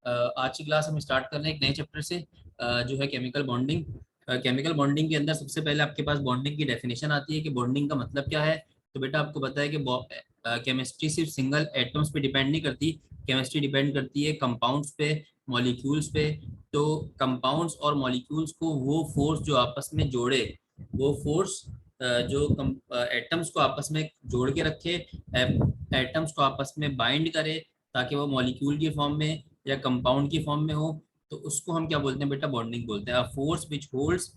आज की क्लास हम स्टार्ट कर रहे हैं एक नए चैप्टर से, जो है केमिकल बॉन्डिंग। केमिकल बॉन्डिंग के अंदर सबसे पहले आपके पास बॉन्डिंग की डेफिनेशन आती है कि बॉन्डिंग का मतलब क्या है। तो बेटा आपको पता है कि केमिस्ट्री सिर्फ सिंगल एटम्स पे डिपेंड नहीं करती। केमिस्ट्री डिपेंड करती है कंपाउंड्स पे, मॉलिक्यूल्स पे। तो कंपाउंड्स और मॉलिक्यूल्स को वो फोर्स जो आपस में जोड़े, वो फोर्स जो एटम्स को आपस में जोड़ के रखे, एटम्स को आपस में बाइंड करे, ताकि वो मॉलिक्यूल की फॉर्म में या कंपाउंड की फॉर्म में हो, तो उसको हम क्या बोलते हैं बेटा? बॉन्डिंग बोलते हैं। A force which holds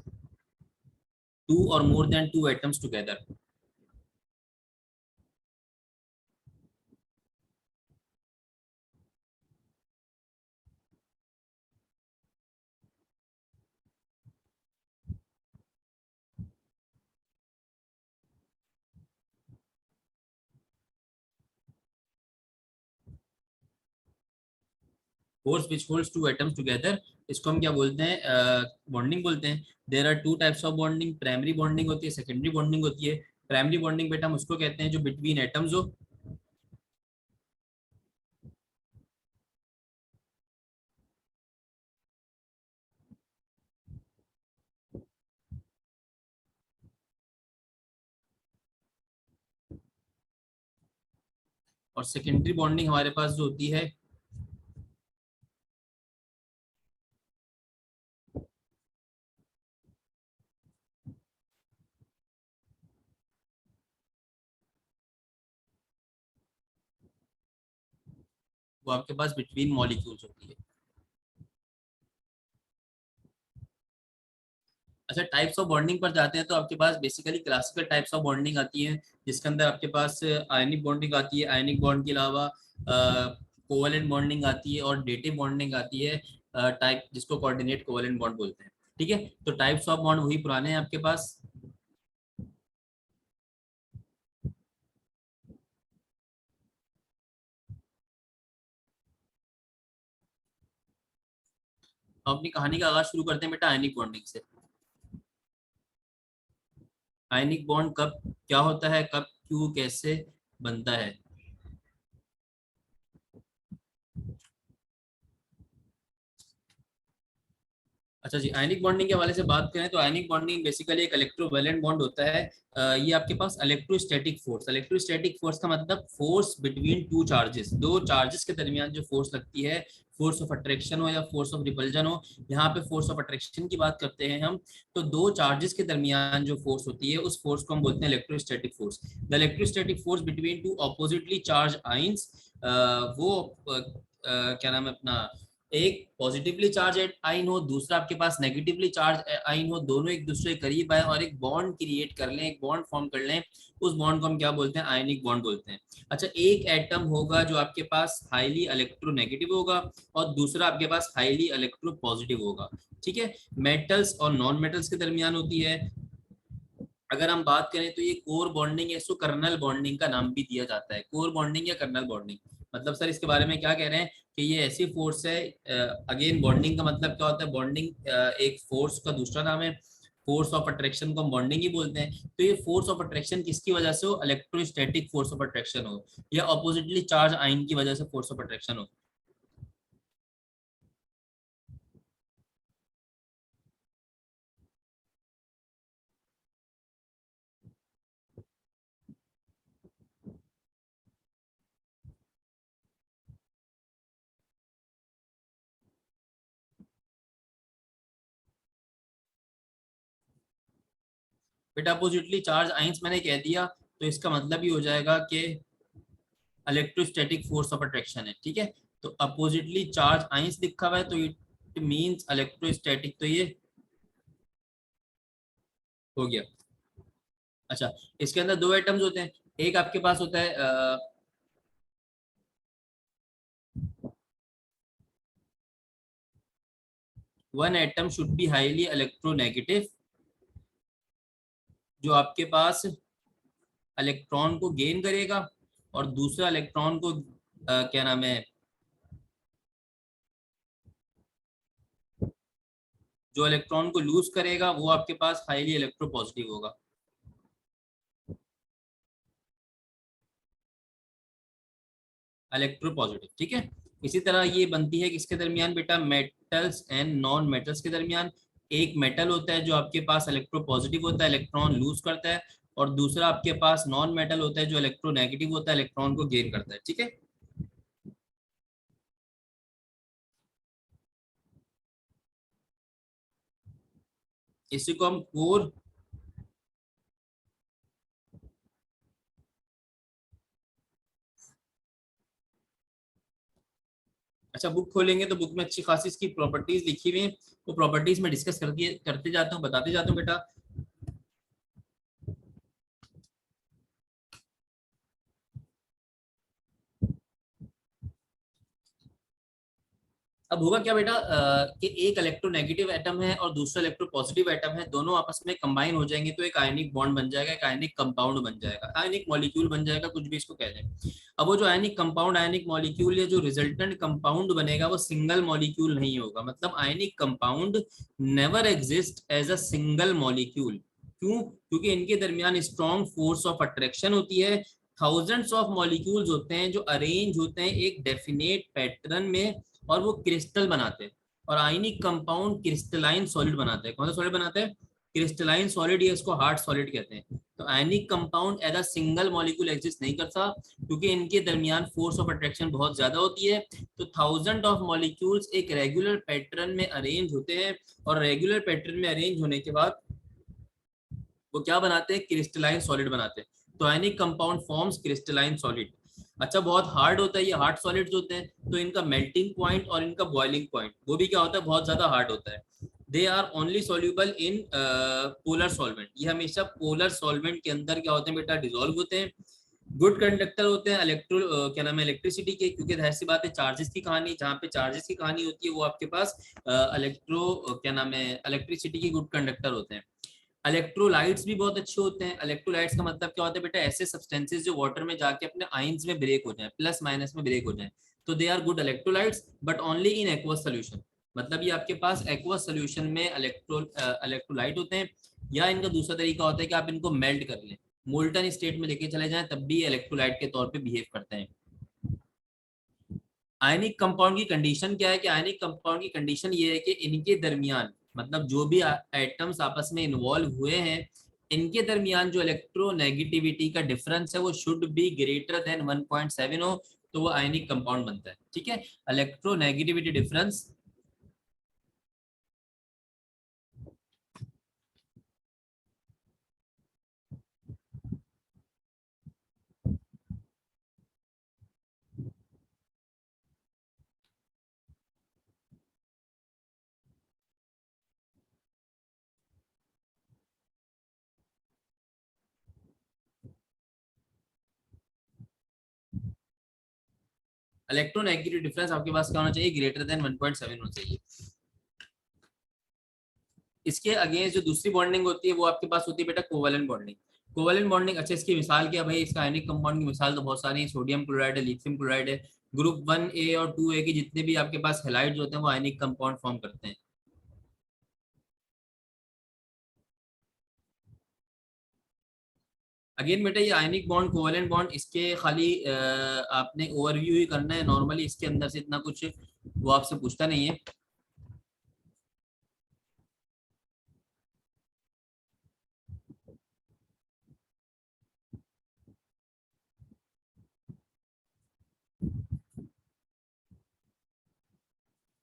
two or more than two atoms together. Force which holds two atoms together, इसको हम क्या बोलते हैं? बॉन्डिंग बोलते हैं। There are two types of bonding. Primary bonding होती है, सेकेंडरी बॉन्डिंग होती है। प्राइमरी बॉन्डिंग बेटा हम उसको कहते हैं जो बिटवीन एटम्स हो। और सेकेंडरी बॉन्डिंग हमारे पास जो होती है, वो आपके पास बिटवीन मॉलिक्यूल्स होती है। अच्छा, टाइप्स ऑफ बॉन्डिंग पर जाते हैं तो आपके पास basically classical types of bonding आती है, जिसके अंदर आपके पास आयनिक बॉन्डिंग आती है। आयनिक बॉन्ड के अलावा कोवलेंट बॉन्डिंग आती है और डेटिव बॉन्डिंग आती है, टाइप जिसको कोऑर्डिनेट कोवलेंट बॉन्ड बोलते हैं। ठीक है, तो टाइप्स ऑफ बॉन्ड वही पुराने हैं आपके पास। तो अपनी कहानी का आगाज शुरू करते हैं बेटा आयनिक बॉन्डिंग से। आयनिक बॉन्ड कब क्या होता है, कब क्यों कैसे बनता है? अच्छा जी, आयनिक बॉन्डिंग के हवाले से बात करें तो आयनिक बॉन्डिंग बेसिकली एक इलेक्ट्रोवैलेंट बॉन्ड होता है। ये आपके पास इलेक्ट्रोस्टैटिक फोर्स, इलेक्ट्रोस्टैटिक फोर्स का मतलब फोर्स बिटवीन टू चार्जेस, दो चार्जेस के दरमियान जो फोर्स लगती है, फोर्स ऑफ अट्रैक्शन हो या फोर्स ऑफ रिपल्जन हो। यहाँ पे फोर्स ऑफ अट्रैक्शन की बात करते हैं हम। तो दो चार्जेस के दरमियान जो फोर्स होती है, उस फोर्स को हम बोलते हैं electrostatic force. The electrostatic force between two oppositely charge ions, वो क्या नाम है अपना, एक पॉजिटिवली चार्ज आइन हो, दूसरा आपके पास नेगेटिवली चार्ज आइन हो, दोनों एक दूसरे के करीब आए और एक बॉन्ड क्रिएट कर लें, एक बॉन्ड फॉर्म कर लें, उस बॉन्ड को हम क्या बोलते हैं? आयनिक बॉन्ड बोलते हैं। अच्छा, एक एटम होगा जो आपके पास हाईली इलेक्ट्रोनेगेटिव होगा और दूसरा आपके पास हाईली इलेक्ट्रो पॉजिटिव होगा। ठीक है, मेटल्स और नॉन मेटल्स के दरमियान होती है। अगर हम बात करें तो ये कोर बॉन्डिंग है, इसको कर्नल बॉन्डिंग का नाम भी दिया जाता है। कोर बॉन्डिंग या कर्नल बॉन्डिंग मतलब सर इसके बारे में क्या कह रहे हैं कि ये ऐसी फोर्स है। अगेन बॉन्डिंग का मतलब क्या होता है? बॉन्डिंग एक फोर्स का दूसरा नाम है। फोर्स ऑफ अट्रैक्शन को हम बॉन्डिंग ही बोलते हैं। तो ये फोर्स ऑफ अट्रैक्शन किसकी वजह से हो? इलेक्ट्रोस्टैटिक फोर्स ऑफ अट्रैक्शन हो या अपोजिटली चार्ज आइन की वजह से फोर्स ऑफ अट्रैक्शन हो। बेटा अपोजिटली चार्ज आइंस मैंने कह दिया, तो इसका मतलब ही हो जाएगा कि इलेक्ट्रोस्टैटिक फोर्स ऑफ अट्रैक्शन है। ठीक है, तो अपोजिटली चार्ज आइंस लिखा हुआ है तो इट मींस इलेक्ट्रोस्टैटिक, तो ये हो गया। अच्छा, इसके अंदर दो एटम्स होते हैं। एक आपके पास होता है one atom should be highly electronegative, जो आपके पास इलेक्ट्रॉन को गेन करेगा, और दूसरा इलेक्ट्रॉन को क्या नाम है, जो इलेक्ट्रॉन को लूज करेगा वो आपके पास हाईली इलेक्ट्रोपॉजिटिव होगा। इलेक्ट्रोपॉजिटिव, ठीक है। इसी तरह ये बनती है किसके दरमियान बेटा, मेटल्स एंड नॉन मेटल्स के दरमियान। एक मेटल होता है जो आपके पास इलेक्ट्रोपॉजिटिव होता है, इलेक्ट्रॉन लूज करता है, और दूसरा आपके पास नॉन मेटल होता है जो इलेक्ट्रोनेगेटिव होता है, इलेक्ट्रॉन को गेन करता है। ठीक है, इसी को हम कोर। अच्छा, बुक खोलेंगे तो बुक में अच्छी खासी इसकी प्रॉपर्टीज लिखी हुई है, वो प्रॉपर्टीज में डिस्कस करते जाता हूँ, बताते जाता हूँ बेटा। अब होगा क्या बेटा, कि एक इलेक्ट्रोनेगेटिव एटम है और दूसरा इलेक्ट्रोपॉजिटिव एटम है, दोनों आपस में कंबाइन हो जाएंगे तो एक आयनिक बॉन्ड बन जाएगा, एक आयनिक कंपाउंड बन जाएगा, आयनिक मॉलिक्यूल बन जाएगा, कुछ भी इसको कह दें। अब वो जो आयनिक कंपाउंड, आयनिक मॉलिक्यूल या जो रिजल्टेंट कंपाउंड बनेगा वो सिंगल मॉलिक्यूल नहीं होगा। मतलब ionic compound never exist as a single molecule. क्यों? क्योंकि इनके दरमियान स्ट्रॉन्ग फोर्स ऑफ अट्रैक्शन होती है। थाउजेंड्स ऑफ मॉलिक्यूल्स होते हैं जो अरेंज होते हैं एक डेफिनेट पैटर्न में, और वो क्रिस्टल बनाते हैं। और आयनिक कंपाउंड क्रिस्टलाइन सॉलिड बनाते हैं। कौन सा सॉलिड बनाते हैं? क्रिस्टलाइन सॉलिड, या इसको हार्ड सॉलिड कहते हैं। तो ionic compound as a single molecule exist नहीं करता, क्योंकि इनके दरमियान फोर्स ऑफ अट्रैक्शन बहुत ज्यादा होती है। तो थाउजेंड ऑफ मॉलिक्यूल्स एक रेगुलर पैटर्न में अरेंज होते हैं, और रेगुलर पैटर्न में अरेंज होने के बाद वो क्या बनाते हैं? क्रिस्टलाइन सॉलिड बनाते हैं। तो ionic compound forms crystalline solid. अच्छा, बहुत हार्ड होता है ये, हार्ड सॉलिड्स होते हैं, तो इनका मेल्टिंग पॉइंट और इनका बॉइलिंग पॉइंट वो भी क्या होता है? बहुत ज्यादा हार्ड होता है। They are only soluble in polar solvent. ये हमेशा पोलर सॉल्वेंट के अंदर क्या होते हैं बेटा? डिसॉल्व होते हैं। गुड कंडक्टर होते हैं क्या नाम है, इलेक्ट्रिसिटी के, क्योंकि जाहिर सी बात है चार्जेस की कहानी, जहाँ पे चार्जेस की कहानी होती है वो आपके पास क्या नाम है, इलेक्ट्रिसिटी के गुड कंडक्टर होते हैं। इलेक्ट्रोलाइट्स भी बहुत अच्छे होते हैं। इलेक्ट्रोलाइट्स का मतलब क्या होता है बेटा? ऐसे सब्सटेंसेस जो वाटर में जाके अपने आयंस में ब्रेक हो जाए, प्लस माइनस में ब्रेक हो जाए, तो they are good electrolytes, but only in aqueous solution. मतलब ये आपके पास एक्वस सोल्यूशन में इलेक्ट्रोलाइट होते हैं। या इनका दूसरा तरीका होता है कि आप इनको मेल्ट कर लें, मोल्टन स्टेट में लेके चले जाएं, तब भी इलेक्ट्रोलाइट के तौर पे बिहेव करते हैं। आयनिक कंपाउंड की कंडीशन क्या है? कि आयनिक कंपाउंड की कंडीशन ये है कि इनके दरमियान, मतलब जो भी एटम्स आपस में इन्वॉल्व हुए हैं, इनके दरमियान जो इलेक्ट्रोनेगेटिविटी का डिफरेंस है वो शुड बी ग्रेटर देन 1.7 हो, तो वो आयनिक कंपाउंड बनता है। ठीक है, इलेक्ट्रोनेगेटिविटी डिफरेंस। इलेक्ट्रोनेगेटिव डिफरेंस आपके पास क्या होना चाहिए? ग्रेटर देन 1.7 होना चाहिए। इसके अगेंस्ट जो दूसरी बॉन्डिंग होती है वो आपके पास होती है बेटा कोवेलेंट बॉन्डिंग। कोवेलेंट बॉन्डिंग, अच्छा इसकी मिसाल क्या भाई? इसका आयनिक कंपाउंड की मिसाल तो बहुत सारी है, सोडियम क्लोराइड है, लिथियम क्लोराइड है। ग्रुप 1A और 2A के जितने भी आपके पास हेलाइड्स होते हैं वो आयनिक कंपाउंड फॉर्म करते हैं। अगेन बेटा, ये आयनिक बॉन्ड, कोवेलेंट बॉन्ड, इसके खाली आपने ओवरव्यू ही करना है। नॉर्मली इसके अंदर से इतना कुछ वो आपसे पूछता नहीं है।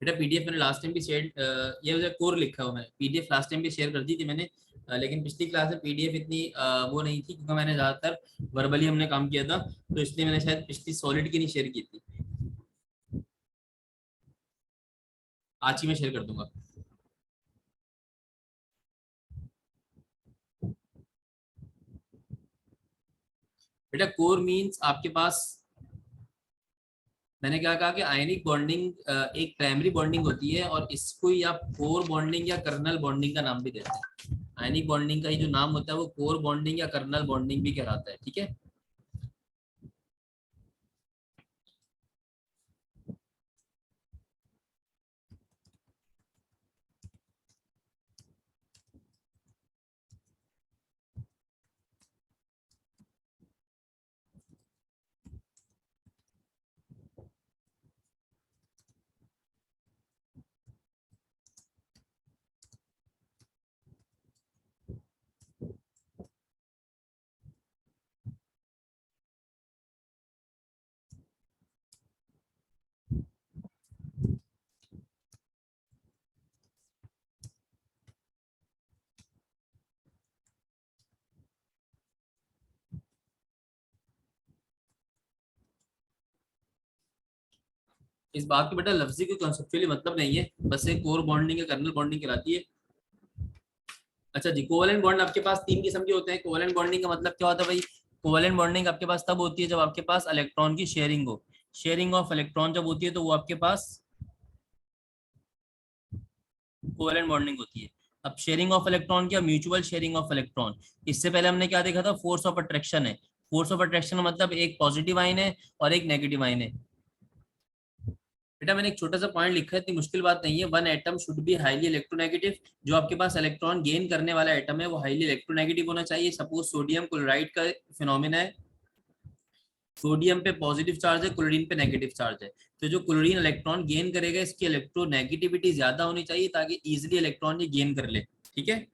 बेटा पीडीएफ मैंने लास्ट टाइम भी शेयर, ये मुझे कोर लिखा हुआ, मैंने पीडीएफ लास्ट टाइम भी शेयर कर दी थी मैंने। लेकिन पिछली क्लास में पीडीएफ इतनी वो नहीं थी, क्योंकि मैंने ज्यादातर वर्बली हमने काम किया था, तो इसलिए मैंने शायद पिछली सॉलिड की नहीं शेयर की थी। आज ही मैं शेयर कर दूंगा। बेटा कोर मींस आपके पास, मैंने क्या कहा कि आयनिक बॉन्डिंग एक प्राइमरी बॉन्डिंग होती है, और इसको ही आप कोर बॉन्डिंग या कर्नल बॉन्डिंग का नाम भी देते हैं। आयनिक बॉन्डिंग का ही जो नाम होता है वो कोर बॉन्डिंग या कर्नल बॉन्डिंग भी कहलाता है। ठीक है, इस बात की बेटा लफ्जी कोई कॉन्सेप्चुअली मतलब नहीं है, बस एक कोर बॉन्डिंग है, कर्नल बॉन्डिंग कहलाती है। अच्छा जी, कोवेलेंट बॉन्ड आपके पास तीन किस्म के होते हैं। कोवेलेंट बॉन्डिंग का मतलब क्या होता है भाई? कोवेलेंट बॉन्डिंग आपके पास तब होती है जब आपके पास इलेक्ट्रॉन की शेयरिंग हो। शेयरिंग ऑफ इलेक्ट्रॉन जब होती है तो वो आपके पास कोवेलेंट बॉन्डिंग होती है। अब शेयरिंग ऑफ इलेक्ट्रॉन क्या? Mutual sharing of electron. इससे पहले हमने क्या देखा था? फोर्स ऑफ अट्रैक्शन है। फोर्स ऑफ अट्रैक्शन मतलब एक पॉजिटिव आइन है और एक नेगेटिव आइन है। बेटा मैंने एक छोटा सा पॉइंट लिखा है, इतनी मुश्किल बात नहीं है। One atom should be highly electronegative. जो आपके पास इलेक्ट्रॉन गेन करने वाला एटम है वो हाईली इलेक्ट्रोनेगेटिव होना चाहिए। सपोज सोडियम क्लोराइड का फिनोमिना है, सोडियम पे पॉजिटिव चार्ज है, क्लोरीन पे नेगेटिव चार्ज है। तो जो क्लोरीन इलेक्ट्रॉन गेन करेगा इसकी इलेक्ट्रोनेगेटिविटी ज्यादा होनी चाहिए ताकि इजिली इलेक्ट्रॉन ये गेन कर ले। ठीक है।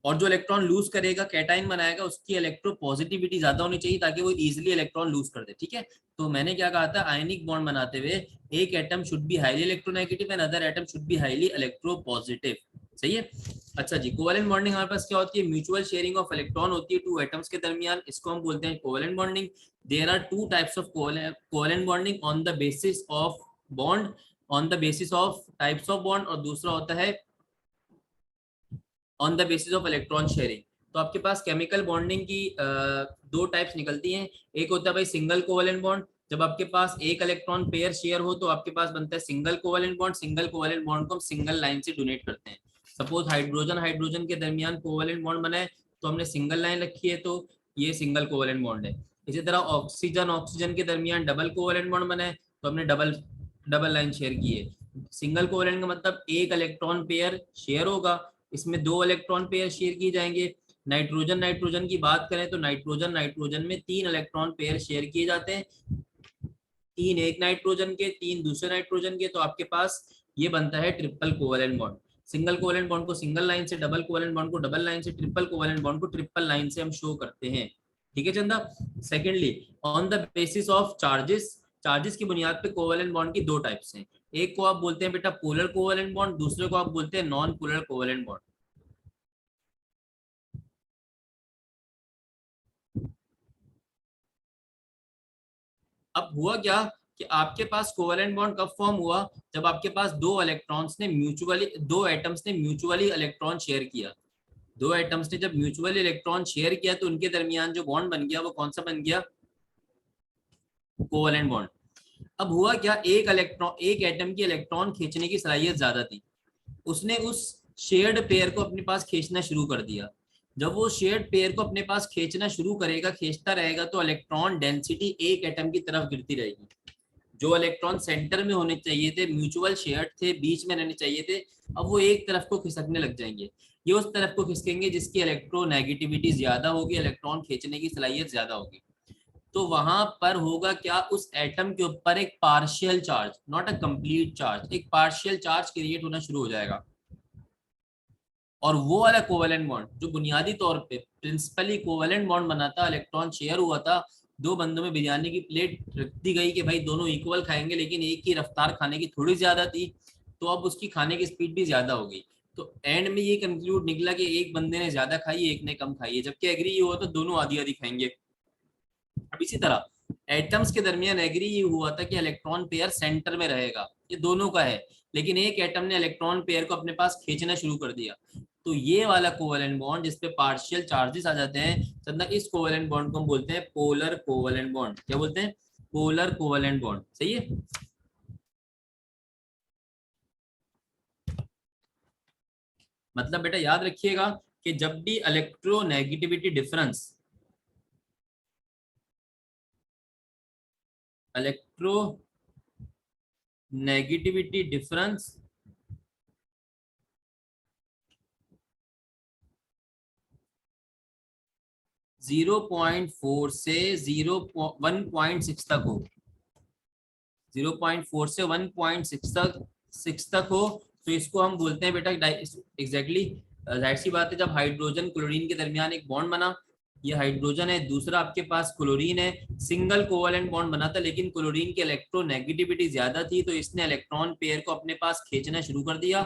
और जो इलेक्ट्रॉन लूज करेगा, कैटाइन बनाएगा, उसकी इलेक्ट्रो पॉजिटिविटी ज्यादा होनी चाहिए ताकि वो इजिली इलेक्ट्रॉन लूज कर दे। ठीक है। तो मैंने क्या कहा था? आयनिक बॉन्ड बनाते हुए एक atom should be highly electronegative and other atom should be highly electro positive. सही है। अच्छा जी, कोवेलेंट बॉन्डिंग हमारे पास क्या होती है? म्यूचुअल शेयरिंग ऑफ इलेक्ट्रॉन होती है टू एटम्स के दरमियान, इसको हम बोलते हैं covalent bonding. There are two types of covalent bonding on the basis of bond, on the basis of types of bond, और दूसरा होता है on the basis of electron sharing. तो आपके पास केमिकल बॉन्डिंग की दो टाइप्स निकलती हैं। एक होता है भाई सिंगल कोवेलेंट बॉन्ड। जब आपके पास एक इलेक्ट्रॉन पेयर शेयर हो तो आपके पास बनता है single covalent bond. Single covalent bond को हम सिंगल लाइन से डोनेट करते हैं। सपोज हाइड्रोजन हाइड्रोजन के दरमियान कोवेलेंट बॉन्ड बना है तो हमने सिंगल लाइन रखी है, तो ये सिंगल कोवेलेंट बॉन्ड है। इसी तरह ऑक्सीजन ऑक्सीजन के दरमियान डबल कोवेलेंट बॉन्ड बना है तो हमने डबल डबल लाइन शेयर की है। सिंगल कोवेलेंट का मतलब एक इलेक्ट्रॉन पेयर शेयर होगा, इसमें दो इलेक्ट्रॉन पेयर शेयर किए जाएंगे। नाइट्रोजन नाइट्रोजन की बात करें तो नाइट्रोजन नाइट्रोजन में तीन इलेक्ट्रॉन पेयर शेयर किए जाते हैं, तीन एक नाइट्रोजन के, तीन दूसरे नाइट्रोजन के। तो आपके पास ये बनता है triple covalent bond. Single covalent bond को सिंगल लाइन से, डबल कोवेलेंट बॉन्ड को डबल लाइन से, ट्रिपल कोवेलेंट बॉन्ड को ट्रिपल लाइन से हम शो करते हैं। ठीक है चंदा। Secondly, on the basis of charges, charges की बुनियाद पे कोवेलेंट बॉन्ड की दो टाइप्स हैं। एक को आप बोलते हैं बेटा पोलर कोवेलेंट बॉन्ड, दूसरे को आप बोलते हैं नॉन पोलर कोवेलेंट बॉन्ड। अब हुआ क्या कि आपके पास कोवेलेंट बॉन्ड कब फॉर्म हुआ? जब आपके पास दो इलेक्ट्रॉन्स ने म्यूचुअली, दो एटम्स ने म्यूचुअली इलेक्ट्रॉन शेयर किया। दो एटम्स ने जब म्यूचुअली इलेक्ट्रॉन शेयर किया तो उनके दरमियान जो बॉन्ड बन गया वो कौन सा बन गया? Covalent bond. अब हुआ क्या, एक इलेक्ट्रॉन, एक एटम की इलेक्ट्रॉन खींचने की सलाहियत ज्यादा थी, उसने उस शेयर्ड पेयर को अपने पास खींचना शुरू कर दिया। जब वो शेयर्ड पेयर को अपने पास खींचना शुरू करेगा, खींचता रहेगा, तो इलेक्ट्रॉन डेंसिटी एक एटम की तरफ गिरती रहेगी। जो इलेक्ट्रॉन सेंटर में होने चाहिए थे, म्यूचुअल शेयर्ड थे, बीच में रहने चाहिए थे, अब वो एक तरफ को खिसकने लग जाएंगे। ये उस तरफ को खिसकेंगे जिसकी इलेक्ट्रोनेगेटिविटी ज्यादा होगी, इलेक्ट्रॉन खींचने की सलाहियत ज्यादा होगी। तो वहां पर होगा क्या, उस एटम के ऊपर एक partial charge, not a complete charge, एक पार्शियल चार्ज क्रिएट होना शुरू हो जाएगा। और वो वाला कोवेलेंट बॉन्ड जो बुनियादी तौर पे प्रिंसिपली कोवेलेंट बॉन्ड बना था, इलेक्ट्रॉन शेयर हुआ था, दो बंदों में बिरयानी की प्लेट रख दी गई कि भाई दोनों इक्वल खाएंगे, लेकिन एक की रफ्तार खाने की थोड़ी ज्यादा थी, तो अब उसकी खाने की स्पीड भी ज्यादा हो गई। तो एंड में ये कंक्लूड निकला कि एक बंदे ने ज्यादा खाई, एक ने कम खाई है, जबकि एग्री ये हुआ तो दोनों आधी आधी खाएंगे। अब इसी तरह एटम्स के दरमियान एग्री ये हुआ था कि इलेक्ट्रॉन पेयर सेंटर में रहेगा, ये दोनों का है, लेकिन एक एटम ने इलेक्ट्रॉन पेयर को अपने पास खींचना शुरू कर दिया। तो ये वाला कोवेलेंट बॉन्ड जिसपे पार्शियल चार्जेस आ जाते हैं चंदा, इस कोवेलेंट बॉन्ड को हम बोलते हैं पोलर कोवेलेंट बॉन्ड। क्या बोलते हैं? Polar covalent bond. सही है। मतलब बेटा याद रखिएगा कि जब भी electronegativity difference, electro negativity difference 0.4 से 1.6 तक हो, 0.4 से 1.6 तक, 6 तक हो, तो इसको हम बोलते हैं बेटा एग्जैक्टली जाहिर सी बात है, जब हाइड्रोजन क्लोरीन के दरमियान एक बॉन्ड बना, ये हाइड्रोजन है, दूसरा आपके पास क्लोरीन है, सिंगल कोवेलेंट बॉन्ड बना था, लेकिन क्लोरीन की इलेक्ट्रोनेगेटिविटी ज्यादा थी तो इसने इलेक्ट्रॉन पेयर को अपने पास खींचना शुरू कर दिया।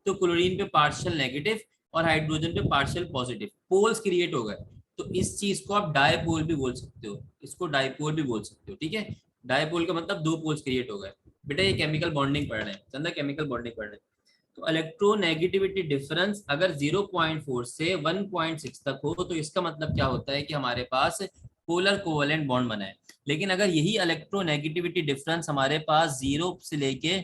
तो क्लोरीन पे पार्शियल नेगेटिव और हाइड्रोजन पे पार्शियल पॉजिटिव पोल्स क्रिएट हो गए। तो इस चीज को आप डायपोल भी बोल सकते हो, इसको डायपोल भी बोल सकते हो। ठीक है। डायपोल का मतलब दो पोल्स क्रिएट हो गए। बेटा ये केमिकल बॉन्डिंग पढ़ रहे हैं, चंदा केमिकल बॉन्डिंग पढ़ रहे हैं। तो इलेक्ट्रोनेगेटिविटी डिफरेंस अगर 0.4 से 1.6 तक हो तो इसका मतलब क्या होता है कि हमारे पास पोलर कोवेलेंट बॉन्ड बना है। लेकिन अगर यही इलेक्ट्रोनेगेटिविटी डिफरेंस हमारे पास 0 से लेके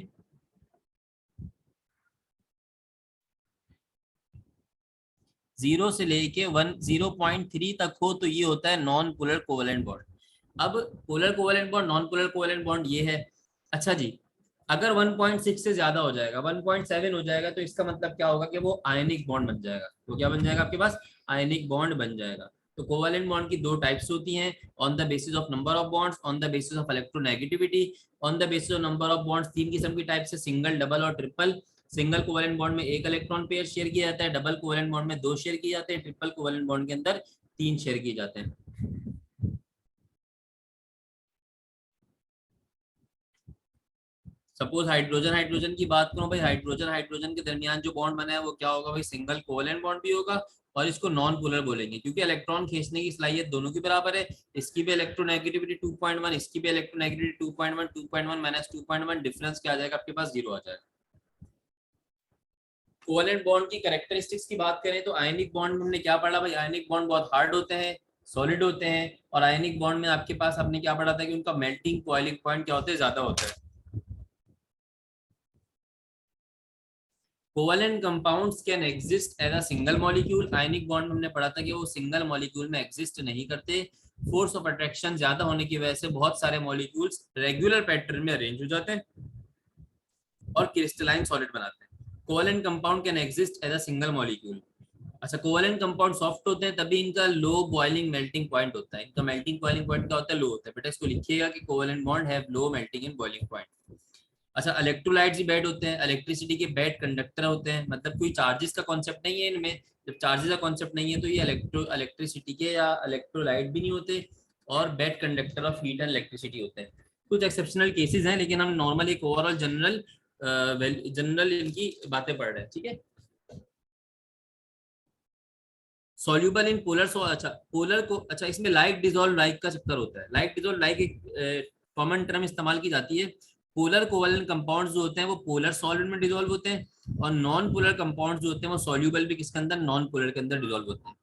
0.3 तक हो तो ये होता है नॉन पोलर कोवेलेंट बॉन्ड। अब polar covalent bond, non polar covalent bond ये है। अच्छा जी, अगर 1.6 से ज्यादा हो जाएगा, 1.7 हो जाएगा, तो इसका मतलब क्या होगा कि वो आयनिक बॉन्ड बन जाएगा। तो क्या बन जाएगा आपके पास? आयनिक बॉन्ड बन जाएगा। तो कोवेलेंट बॉन्ड की दो टाइप्स होती हैं, on the basis of number of bonds, on the basis of electronegativity. On the basis of number of bonds तीन किस्म की टाइप्स है, सिंगल, डबल और ट्रिपल। सिंगल कोवेलेंट बॉन्ड में एक इलेक्ट्रॉन पेयर शेयर किया जाता है, डबल कोवेलेंट बॉन्ड में दो शेयर किए जाते हैं, ट्रिपल कोवेलेंट बॉन्ड के अंदर तीन शेयर किए जाते हैं। सपोज हाइड्रोजन हाइड्रोजन की बात करूं भाई, हाइड्रोजन हाइड्रोजन के दरमियान जो बॉन्ड बना है वो क्या होगा भाई? सिंगल कोवेलेंट बॉन्ड भी होगा, और इसको नॉन पोलर बोलेंगे क्योंकि इलेक्ट्रॉन खींचने की सलाहियत दोनों की बराबर है। इसकी भी इलेक्ट्रोनेगेटिविटी 2.1, इसकी भी इलेक्ट्रोनेगेटिविटी 2.1, 2.1 माइनस 2.1, डिफरेंस क्या आ जाएगा आपके पास? जीरो आ जाएगा। कोवेलेंट बॉन्ड की कैरेक्टरिस्टिक्स की बात करें तो आयनिक बॉन्ड में हमने क्या पढ़ा भाई? आयनिक बॉन्ड बहुत हार्ड होते हैं, सॉलिड होते हैं, और आयनिक बॉन्ड में आपके पास आपने क्या पढ़ा था कि उनका मेल्टिंग बॉइलिंग पॉइंट क्या होता है? ज्यादा होता है। Covalent compounds can exist as a single molecule. Ionic bond हमने पढ़ा था कि वो सिंगल मॉलिक्यूल में एग्जिस्ट नहीं करते। फोर्स ऑफ अट्रैक्शन ज्यादा होने की वजह से बहुत सारे मॉलिक्यूल्स रेगुलर पैटर्न में अरेंज हो जाते हैं और क्रिस्टलाइन सॉलिड बनाते हैं। Covalent compound can exist as a single molecule. अच्छा, कोवेलेंट कंपाउंड सॉफ्ट होते हैं तभी इनका लो बॉइलिंग मेल्टिंग पॉइंट होता है। इनका मेल्टिंग बॉइलिंग पॉइंट क्या होता है? लो होता है। बेटा इसको लिखिएगा कि covalent bond have low melting and boiling point. अच्छा, इलेक्ट्रोलाइट्स भी बैड होते हैं, इलेक्ट्रिसिटी के बैड कंडक्टर होते हैं, मतलब कोई चार्जेस का कॉन्सेप्ट नहीं है इनमें। जब चार्जेस का कॉन्सेप्ट नहीं है तो ये इलेक्ट्रिसिटी के या इलेक्ट्रोलाइट भी नहीं होते, और bad conductor of heat and electricity होते हैं। कुछ एक्सेप्शनल केसेस हैं, लेकिन हम नॉर्मल एक ओवरऑल जनरल जनरल इनकी बातें पढ़ रहे हैं, ठीक है। सॉल्यूबल इन पोलर अच्छा पोलर को, अच्छा इसमें लाइक डिजोल्व लाइक का चक्कर होता है। लाइक डिजोल्व लाइक एक कॉमन टर्म इस्तेमाल की जाती है। पोलर कोवेलेंट कंपाउंड्स जो होते हैं वो पोलर सॉल्वेंट में डिजोल्व होते हैं, और नॉन पोलर कंपाउंड्स जो होते हैं वो सॉल्यूबल भी किसके अंदर? नॉन पोलर के अंदर डिजोल्व होते हैं।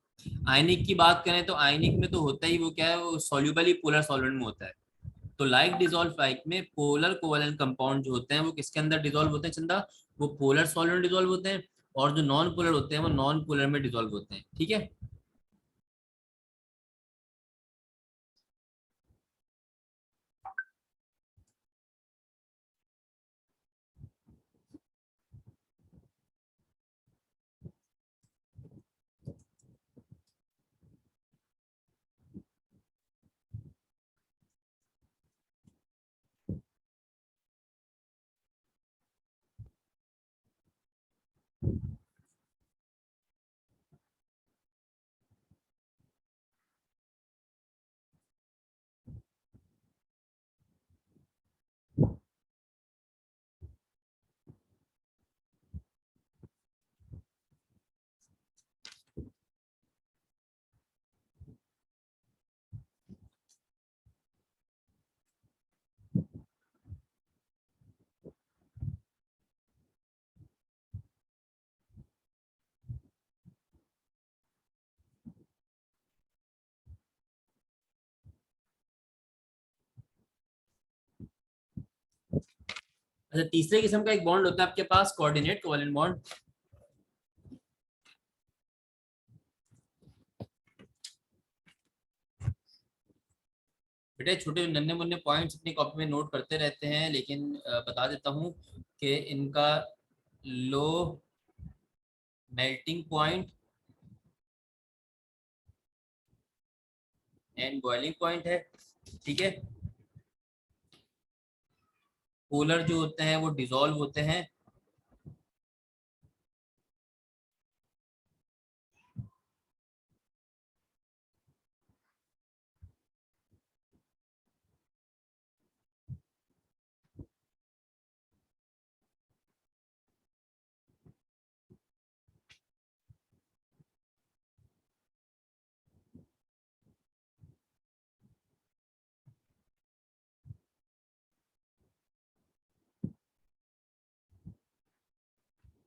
आयनिक की बात करें तो आयनिक में तो होता ही वो क्या है? वो सॉल्यूबल ही पोलर सॉल्वेंट में होता है। तो लाइक डिजोल्व लाइक में पोलर कोवेलेंट कंपाउंड जो होते हैं वो किसके अंदर डिजोल्व होते हैं चंदा? वो पोलर सॉल्वेंट डिजोल्व होते हैं, और जो नॉन पोलर होते हैं वो नॉन पोलर में डिजोल्व होते हैं, ठीक है। अच्छा, तीसरे किस्म का एक बॉन्ड होता है आपके पास, कोऑर्डिनेट कोवेलेंट बॉन्ड। बेटे छोटे नन्हे मुन्ने पॉइंट्स अपनी कॉपी में नोट करते रहते हैं, लेकिन बता देता हूँ कि इनका low melting point and boiling point है, ठीक है। पोलर जो होते हैं वो डिसॉल्व होते हैं,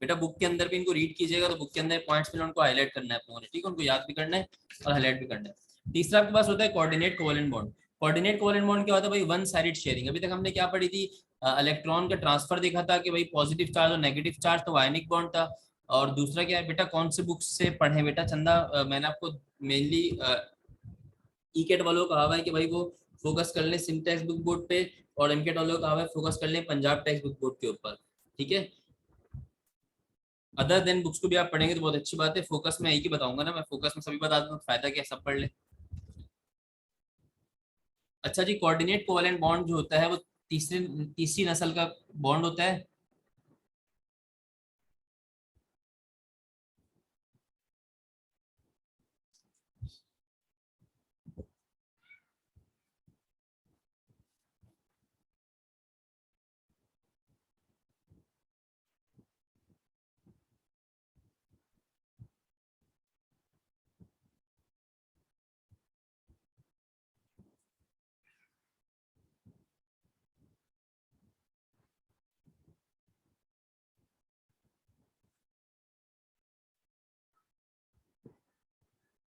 बेटा बुक के अंदर भी इनको रीड कीजिएगा तो बुक के अंदर पॉइंट्स में उनको हाईलाइट करना है अपने, ठीक है, उनको याद भी करना है और हाईलाइट भी करना है। तीसरा आपके पास होता है coordinate covalent bond. Coordinate covalent bond क्या होता है भाई, वन साइडेड शेयरिंग। अभी तक हमने क्या पढ़ी थी, इलेक्ट्रॉन का ट्रांसफर देखा था कि भाई पॉजिटिव चार्ज और नेगेटिव चार्ज, तो आयनिक बॉन्ड था। और दूसरा क्या है बेटा, कौन से बुक से पढ़े बेटा चंदा, मैंने आपको मेनली ई कैट वालों को कहा हुआ है कि भाई वो फोकस कर लें सिम टेक्स्ट बुक बोर्ड पे, और एम कैट वालों को कहा हुआ है फोकस कर लें पंजाब टेक्स्ट बुक बोर्ड के ऊपर, ठीक है। अदर देन बुक्स को भी आप पढ़ेंगे तो बहुत अच्छी बात है, फोकस में एक ही बताऊंगा ना, मैं फोकस में सभी बता दूं, फायदा क्या, सब पढ़ ले। अच्छा जी, कोऑर्डिनेट कोवेलेंट बॉन्ड जो होता है वो तीसरी तीसरी नस्ल का बॉन्ड होता है।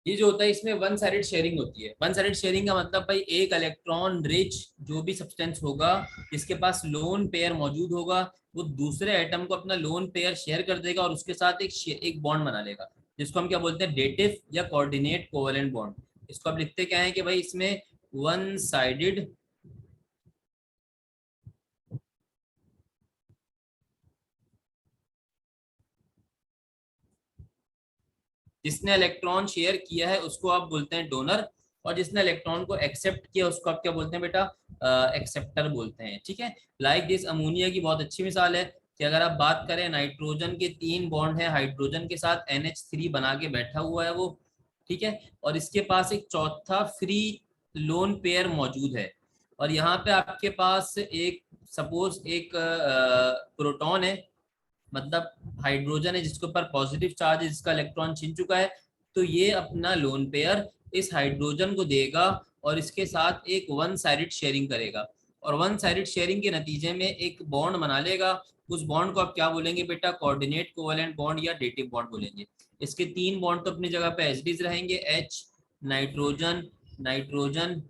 ये जो होता है इसमें वन साइडेड शेयरिंग होती है। वन साइडेड शेयरिंग का मतलब भाई एक इलेक्ट्रॉन रिच जो भी सब्सटेंस होगा जिसके पास लोन पेयर मौजूद होगा, वो दूसरे एटम को अपना लोन पेयर शेयर कर देगा और उसके साथ एक बॉन्ड बना लेगा, जिसको हम क्या बोलते हैं, डेटिव या कोऑर्डिनेट कोवेलेंट बॉन्ड। इसको आप लिखते क्या है कि भाई इसमें वन साइडेड, जिसने इलेक्ट्रॉन शेयर किया है उसको आप बोलते हैं डोनर, और जिसने इलेक्ट्रॉन को एक्सेप्ट किया उसको आप क्या बोलते हैं बेटा, एक्सेप्टर बोलते हैं, ठीक है। लाइक दिस अमोनिया की बहुत अच्छी मिसाल है कि अगर आप बात करें नाइट्रोजन के 3 बॉन्ड है, हाइड्रोजन के साथ NH3 बना के बैठा हुआ है वो, ठीक है, और इसके पास एक चौथा फ्री लोन पेयर मौजूद है, और यहाँ पे आपके पास एक सपोज एक प्रोटॉन है, मतलब हाइड्रोजन है जिसके ऊपर पॉजिटिव चार्ज है, जिसका इलेक्ट्रॉन छिन चुका है, तो ये अपना लोन पेयर इस हाइड्रोजन को देगा और इसके साथ एक वन साइडेड शेयरिंग करेगा, और वन साइडेड शेयरिंग के नतीजे में एक बॉन्ड बना लेगा। उस बॉन्ड को आप क्या बोलेंगे बेटा, कोऑर्डिनेट कोवेलेंट बॉन्ड या डेटिव बॉन्ड बोलेंगे। इसके 3 बॉन्ड तो अपनी जगह पे एच डीज रहेंगे, H, नाइट्रोजन, नाइट्रोजन,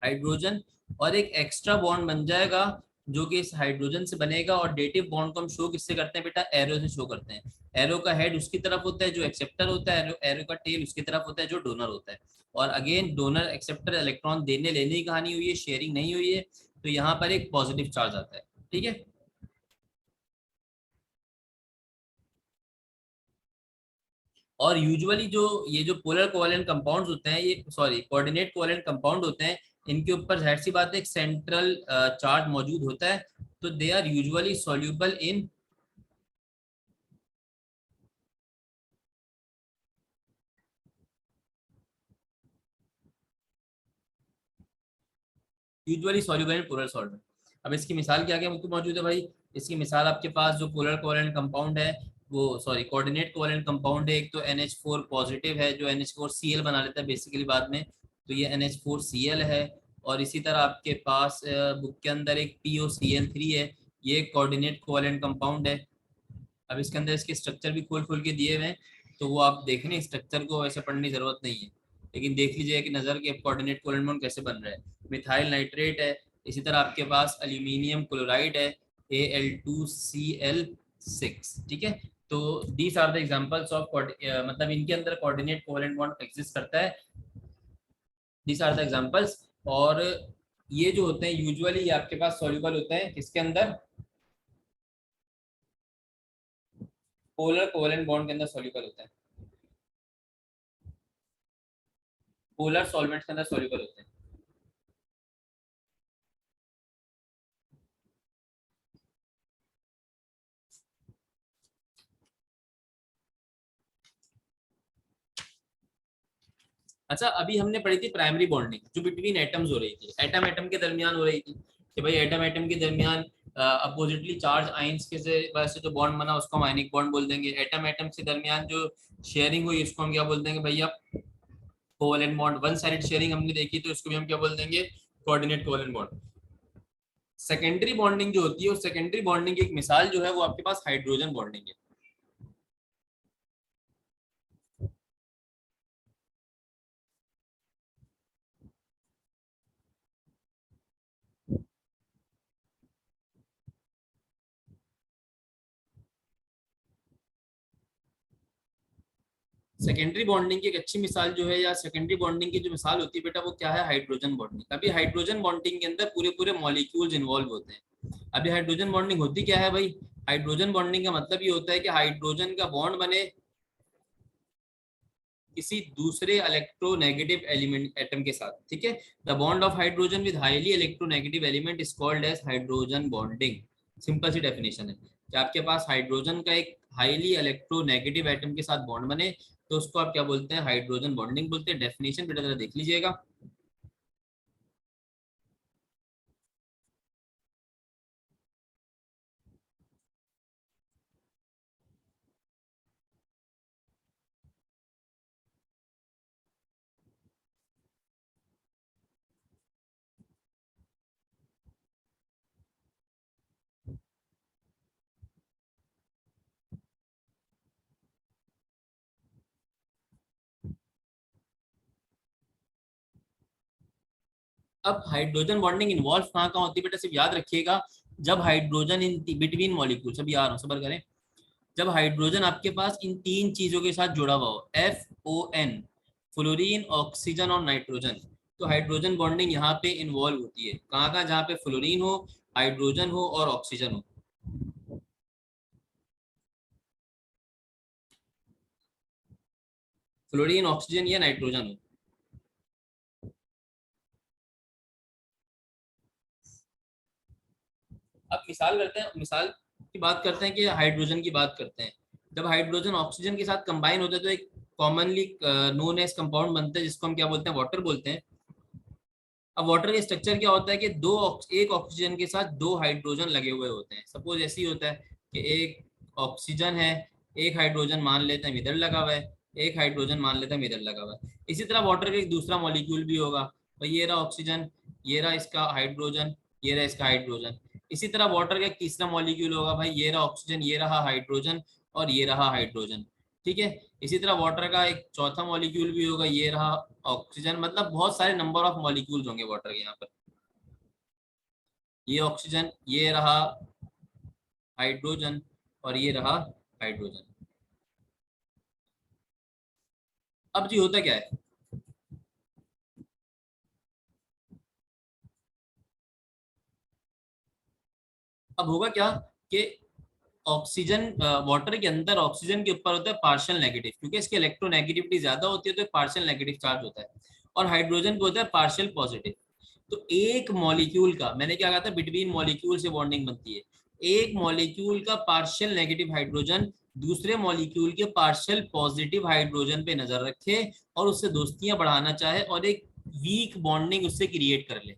हाइड्रोजन, और एक एक्स्ट्रा बॉन्ड बन जाएगा जो कि इस हाइड्रोजन से बनेगा। और डेटिव बॉन्ड को हम शो किससे करते हैं बेटा, एरो से शो करते हैं। एरो का हेड उसकी तरफ होता है जो एक्सेप्टर होता है, एरो का टेल उसकी तरफ होता है जो डोनर होता है। और अगेन डोनर एक्सेप्टर इलेक्ट्रॉन देने लेने की कहानी हुई है, शेयरिंग नहीं हुई है, तो यहाँ पर एक पॉजिटिव चार्ज आता है, ठीक है। और यूजुअली जो ये जो पोलर कोवेलेंट कंपाउंड्स होते हैं, ये सॉरी कोऑर्डिनेट कोवेलेंट कंपाउंड होते हैं, इनके ऊपर जाहिर सी बात है एक सेंट्रल चार्ज मौजूद होता है, तो they are usually soluble in, usually soluble in polar solvent. अब इसकी मिसाल क्या क्या मौजूद है भाई, इसकी मिसाल आपके पास जो पोलर कोवेलेंट कंपाउंड है, वो सॉरी कोऑर्डिनेट कोवेलेंट कंपाउंड है, एक तो NH4 पॉजिटिव है जो NH4Cl बना लेता है बेसिकली बाद में, तो ये NH4Cl है। और इसी तरह आपके पास बुक के अंदर एक POCl3 है, ये कोऑर्डिनेट कोवेलेंट कंपाउंड है। अब इसके अंदर इसके स्ट्रक्चर भी खोल खोल के दिए हुए हैं, तो वो आप देख लें, स्ट्रक्चर को वैसे पढ़ने की जरूरत नहीं है, लेकिन देख लीजिए कि नजर के कोऑर्डिनेट कोवेलेंट बॉन्ड कैसे बन रहा है। मिथाइल नाइट्रेट है, इसी तरह आपके पास अल्यूमिनियम क्लोराइड है, Al2Cl6, ठीक है। तो these are the examples of मतलब इनके अंदर कोऑर्डिनेट कोवेलेंट बॉन्ड एग्जिस्ट करता है, दीज आर द एग्जांपल्स। और ये जो होते हैं यूजुअली ये आपके पास सॉल्युबल होते हैं किसके अंदर, पोलर कोवेलेंट बॉन्ड के अंदर सॉल्युबल होता है, पोलर सॉल्वेंट्स के अंदर सॉल्युबल होते हैं। अच्छा, अभी हमने पढ़ी थी प्राइमरी बॉन्डिंग जो बिटवीन एटम्स हो रही थी, एटम एटम के दरमियान हो रही थी, कि भाई एटम एटम के दरमियान अपोजिटली चार्ज आइंस के से वजह से जो बॉन्ड बना उसको हम आयनिक बॉन्ड बोल देंगे। एटम एटम के दरमियान जो शेयरिंग हुई उसको हम क्या बोल देंगे भैया, covalent bond. One sided sharing हमने देखी तो इसको भी हम क्या बोल देंगे, coordinate covalent bond. Secondary bonding जो होती है, उस सेकेंडरी बॉन्डिंग की एक मिसाल जो है वो आपके पास हाइड्रोजन बॉन्डिंग है। सेकेंडरी बॉन्डिंग की एक अच्छी मिसाल जो है, या सेकेंडरी बॉन्डिंग की जो मिसाल होती है बेटा, वो क्या है? Hydrogen bonding. अभी हाइड्रोजन बॉन्डिंग के अंदर पूरे पूरे मॉलिक्यूल्स इन्वॉल्व होते हैं। अभी हाइड्रोजन बॉन्डिंग होती क्या है भाई? हाइड्रोजन बॉन्डिंग का मतलब ये होता है कि हाइड्रोजन का बॉन्ड बने किसी दूसरे इलेक्ट्रोनेगेटिव एलिमेंट एटम के साथ, ठीक है। The bond of hydrogen with highly electronegative element is called as hydrogen bonding. Simple सी डेफिनेशन है कि आपके पास हाइड्रोजन का एक हाईली इलेक्ट्रोनेगेटिव एटम के साथ बॉन्ड बने तो उसको आप क्या बोलते हैं? हाइड्रोजन बॉन्डिंग बोलते हैं। डेफिनेशन बेटा जरा देख लीजिएगा। अब हाइड्रोजन बॉन्डिंग इन्वॉल्व कहाँ कहाँ होती है बेटा? सिर्फ याद रखिएगा, जब हाइड्रोजन इन बिटवीन मॉलिक्यूल्स, अभी आ रहा हूँ सबर करें, जब हाइड्रोजन आपके पास इन तीन चीजों के साथ जुड़ा हुआ हो, FON, फ्लोरीन, ऑक्सीजन और नाइट्रोजन, तो हाइड्रोजन बॉन्डिंग यहाँ पे इन्वॉल्व होती है। कहाँ कहाँ? जहाँ पे फ्लोरीन हो, हाइड्रोजन हो और ऑक्सीजन हो। फ्लोरीन, ऑक्सीजन या नाइट्रोजन हो। अब मिसाल करते हैं, मिसाल की बात करते हैं कि हाइड्रोजन की बात करते हैं। जब हाइड्रोजन ऑक्सीजन के साथ कंबाइन होता है तो एक कॉमनली नोन एज कंपाउंड बनता है जिसको हम क्या बोलते हैं? वाटर बोलते हैं। अब वाटर का स्ट्रक्चर क्या होता है कि एक ऑक्सीजन के साथ दो हाइड्रोजन लगे हुए होते हैं। सपोज ऐसे ही होता है कि एक ऑक्सीजन है, एक हाइड्रोजन मान लेते हैं इधर लगा हुआ है, एक हाइड्रोजन मान लेते हैं इधर लगा हुआ है। इसी तरह वाटर का एक दूसरा मॉलिक्यूल भी होगा, तो ये रहा ऑक्सीजन, ये रहा इसका हाइड्रोजन, ये रहा इसका हाइड्रोजन। इसी तरह वाटर का एक तीसरा मॉलिक्यूल होगा भाई, ये रहा ऑक्सीजन, ये रहा हाइड्रोजन और ये रहा हाइड्रोजन, ठीक है। इसी तरह वाटर का एक चौथा मॉलिक्यूल भी होगा, ये रहा ऑक्सीजन। मतलब बहुत सारे नंबर ऑफ मॉलिक्यूल्स होंगे वाटर के यहाँ पर। ये ऑक्सीजन, ये रहा हाइड्रोजन और ये रहा हाइड्रोजन। अब जी होता क्या है? अब होगा क्या कि ऑक्सीजन, वाटर के अंदर ऑक्सीजन के ऊपर होता है पार्शियल नेगेटिव, क्योंकि इसकी इलेक्ट्रोनेगेटिविटी ज्यादा होती है तो पार्शियल नेगेटिव चार्ज होता है। और हाइड्रोजन पे होता है पार्शियल पॉजिटिव। तो एक मॉलिक्यूल का, मैंने क्या कहा था, बिटवीन मॉलिक्यूल से बॉन्डिंग बनती है। एक मॉलिक्यूल का पार्शियल नेगेटिव हाइड्रोजन दूसरे मॉलिक्यूल के पार्शियल पॉजिटिव हाइड्रोजन पे नजर रखे और उससे दोस्तियां बढ़ाना चाहे और एक वीक बॉन्डिंग उससे क्रिएट कर ले।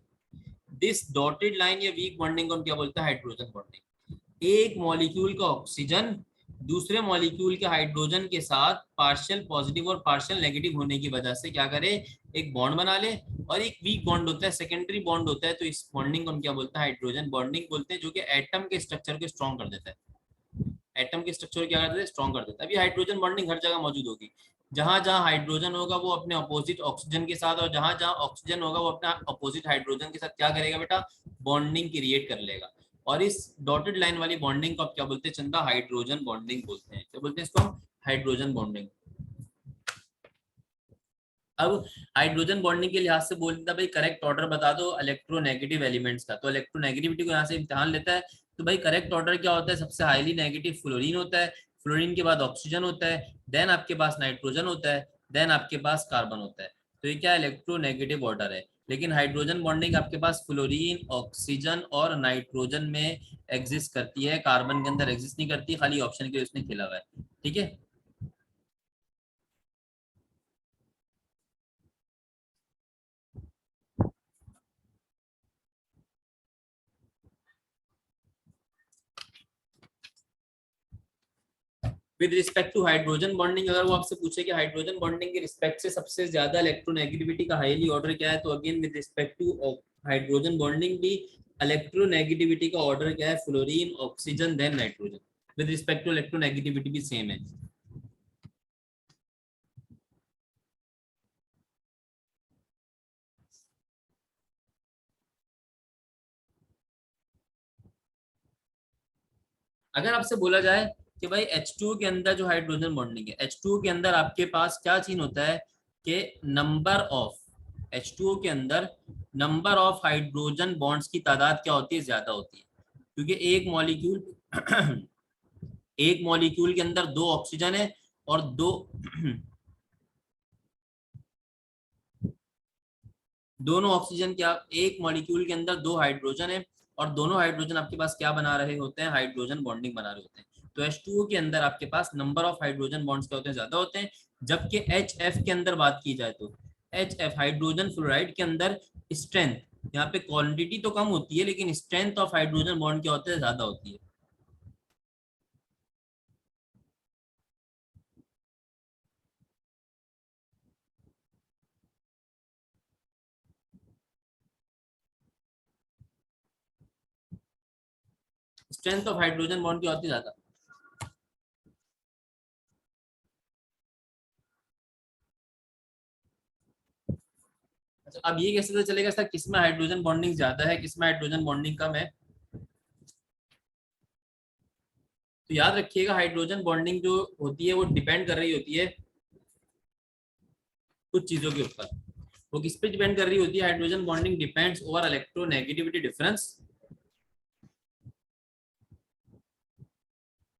दिस डॉटेड लाइन या वीक बॉन्डिंग को हम क्या बोलते हैं? Hydrogen bonding. एक मॉलिक्यूल का ऑक्सीजन दूसरे मॉलिक्यूल के हाइड्रोजन के साथ पार्शियल पॉजिटिव और पार्शियल नेगेटिव होने की वजह से क्या करे? एक बॉन्ड बना ले। और एक वीक बॉन्ड होता है, सेकेंडरी बॉन्ड होता है, तो इस बॉन्डिंग को हम क्या बोलते हैं? हाइड्रोजन बॉन्डिंग बोलते हैं, जो कि एटम के स्ट्रक्चर को स्ट्रॉन्ग कर देता है। एटम के स्ट्रक्चर क्या करता है? स्ट्रॉन्ग कर देता है। अभी हाइड्रोजन बॉन्डिंग हर जगह मौजूद होगी। जहां जहां हाइड्रोजन होगा वो अपने अपोजिट ऑक्सीजन के साथ, और जहां जहां ऑक्सीजन होगा वो अपना अपोजिट हाइड्रोजन के साथ क्या करेगा बेटा? बॉन्डिंग क्रिएट कर लेगा। और इस डॉटेड लाइन वाली बॉन्डिंग को आप क्या बोलते हैं चंदा? हाइड्रोजन बॉन्डिंग बोलते हैं। क्या बोलते हैं इसको हम? Hydrogen bonding. अब हाइड्रोजन बॉन्डिंग के लिहाज से बोलते था भाई करेक्ट ऑर्डर बता दो इलेक्ट्रोनेगेटिव एलिमेंट्स का। तो इलेक्ट्रोनेगेटिविटी को यहाँ से इम्तिहान लेता है। तो भाई करेक्ट ऑर्डर क्या होता है? सबसे हाईली नेगेटिव फ्लोरीन होता है, फ्लोरीन के बाद ऑक्सीजन होता है, देन आपके पास नाइट्रोजन होता है, देन आपके पास कार्बन होता है। तो ये क्या इलेक्ट्रोनेगेटिव ऑर्डर है। लेकिन हाइड्रोजन बॉन्डिंग आपके पास फ्लोरीन, ऑक्सीजन और नाइट्रोजन में एग्जिस्ट करती है, कार्बन के अंदर एग्जिस्ट नहीं करती, खाली ऑप्शन के उसने खेला हुआ है, ठीक है। With respect to hydrogen bonding, अगर वो आपसे पूछे कि हाइड्रोजन बॉन्डिंग के रिस्पेक्ट से सबसे ज्यादा इलेक्ट्रोनेगेटिविटी का हाईली ऑर्डर क्या है, तो again with respect to hydrogen bonding भी इलेक्ट्रोनेगेटिविटी का ऑर्डर क्या है, fluorine, oxygen, then nitrogen. With respect to electronegativity भी सेम है। अगर आपसे बोला जाए कि भाई H2O के अंदर जो हाइड्रोजन बॉन्डिंग है, H2O के अंदर आपके पास क्या चीज होता है कि नंबर ऑफ H2O के अंदर नंबर ऑफ हाइड्रोजन बॉन्ड्स की तादाद क्या होती है, ज्यादा होती है। क्योंकि एक मॉलिक्यूल एक मॉलिक्यूल के अंदर दो ऑक्सीजन है और दो दोनों ऑक्सीजन क्या, एक मॉलिक्यूल के अंदर दो हाइड्रोजन है और दोनों हाइड्रोजन आपके पास क्या बना रहे होते हैं, हाइड्रोजन बॉन्डिंग बना रहे होते हैं। तो H2O के अंदर आपके पास नंबर ऑफ हाइड्रोजन बॉन्ड्स क्या होते हैं, ज्यादा होते हैं। जबकि HF के अंदर बात की जाए तो HF हाइड्रोजन फ्लोराइड के अंदर स्ट्रेंथ, यहाँ पे क्वांटिटी तो कम होती है लेकिन स्ट्रेंथ ऑफ हाइड्रोजन बॉन्ड क्या होते हैं, ज्यादा होती है। स्ट्रेंथ ऑफ हाइड्रोजन बॉन्ड क्या होती है, ज्यादा। अच्छा, अब ये कैसे पता चलेगा सर किसमें हाइड्रोजन बॉन्डिंग ज्यादा है, किसमें हाइड्रोजन बॉन्डिंग कम है। तो याद रखिएगा हाइड्रोजन बॉन्डिंग जो होती है वो डिपेंड कर रही होती है कुछ चीजों के ऊपर। वो किस पे डिपेंड कर रही होती है, hydrogen bonding depends over electronegativity difference.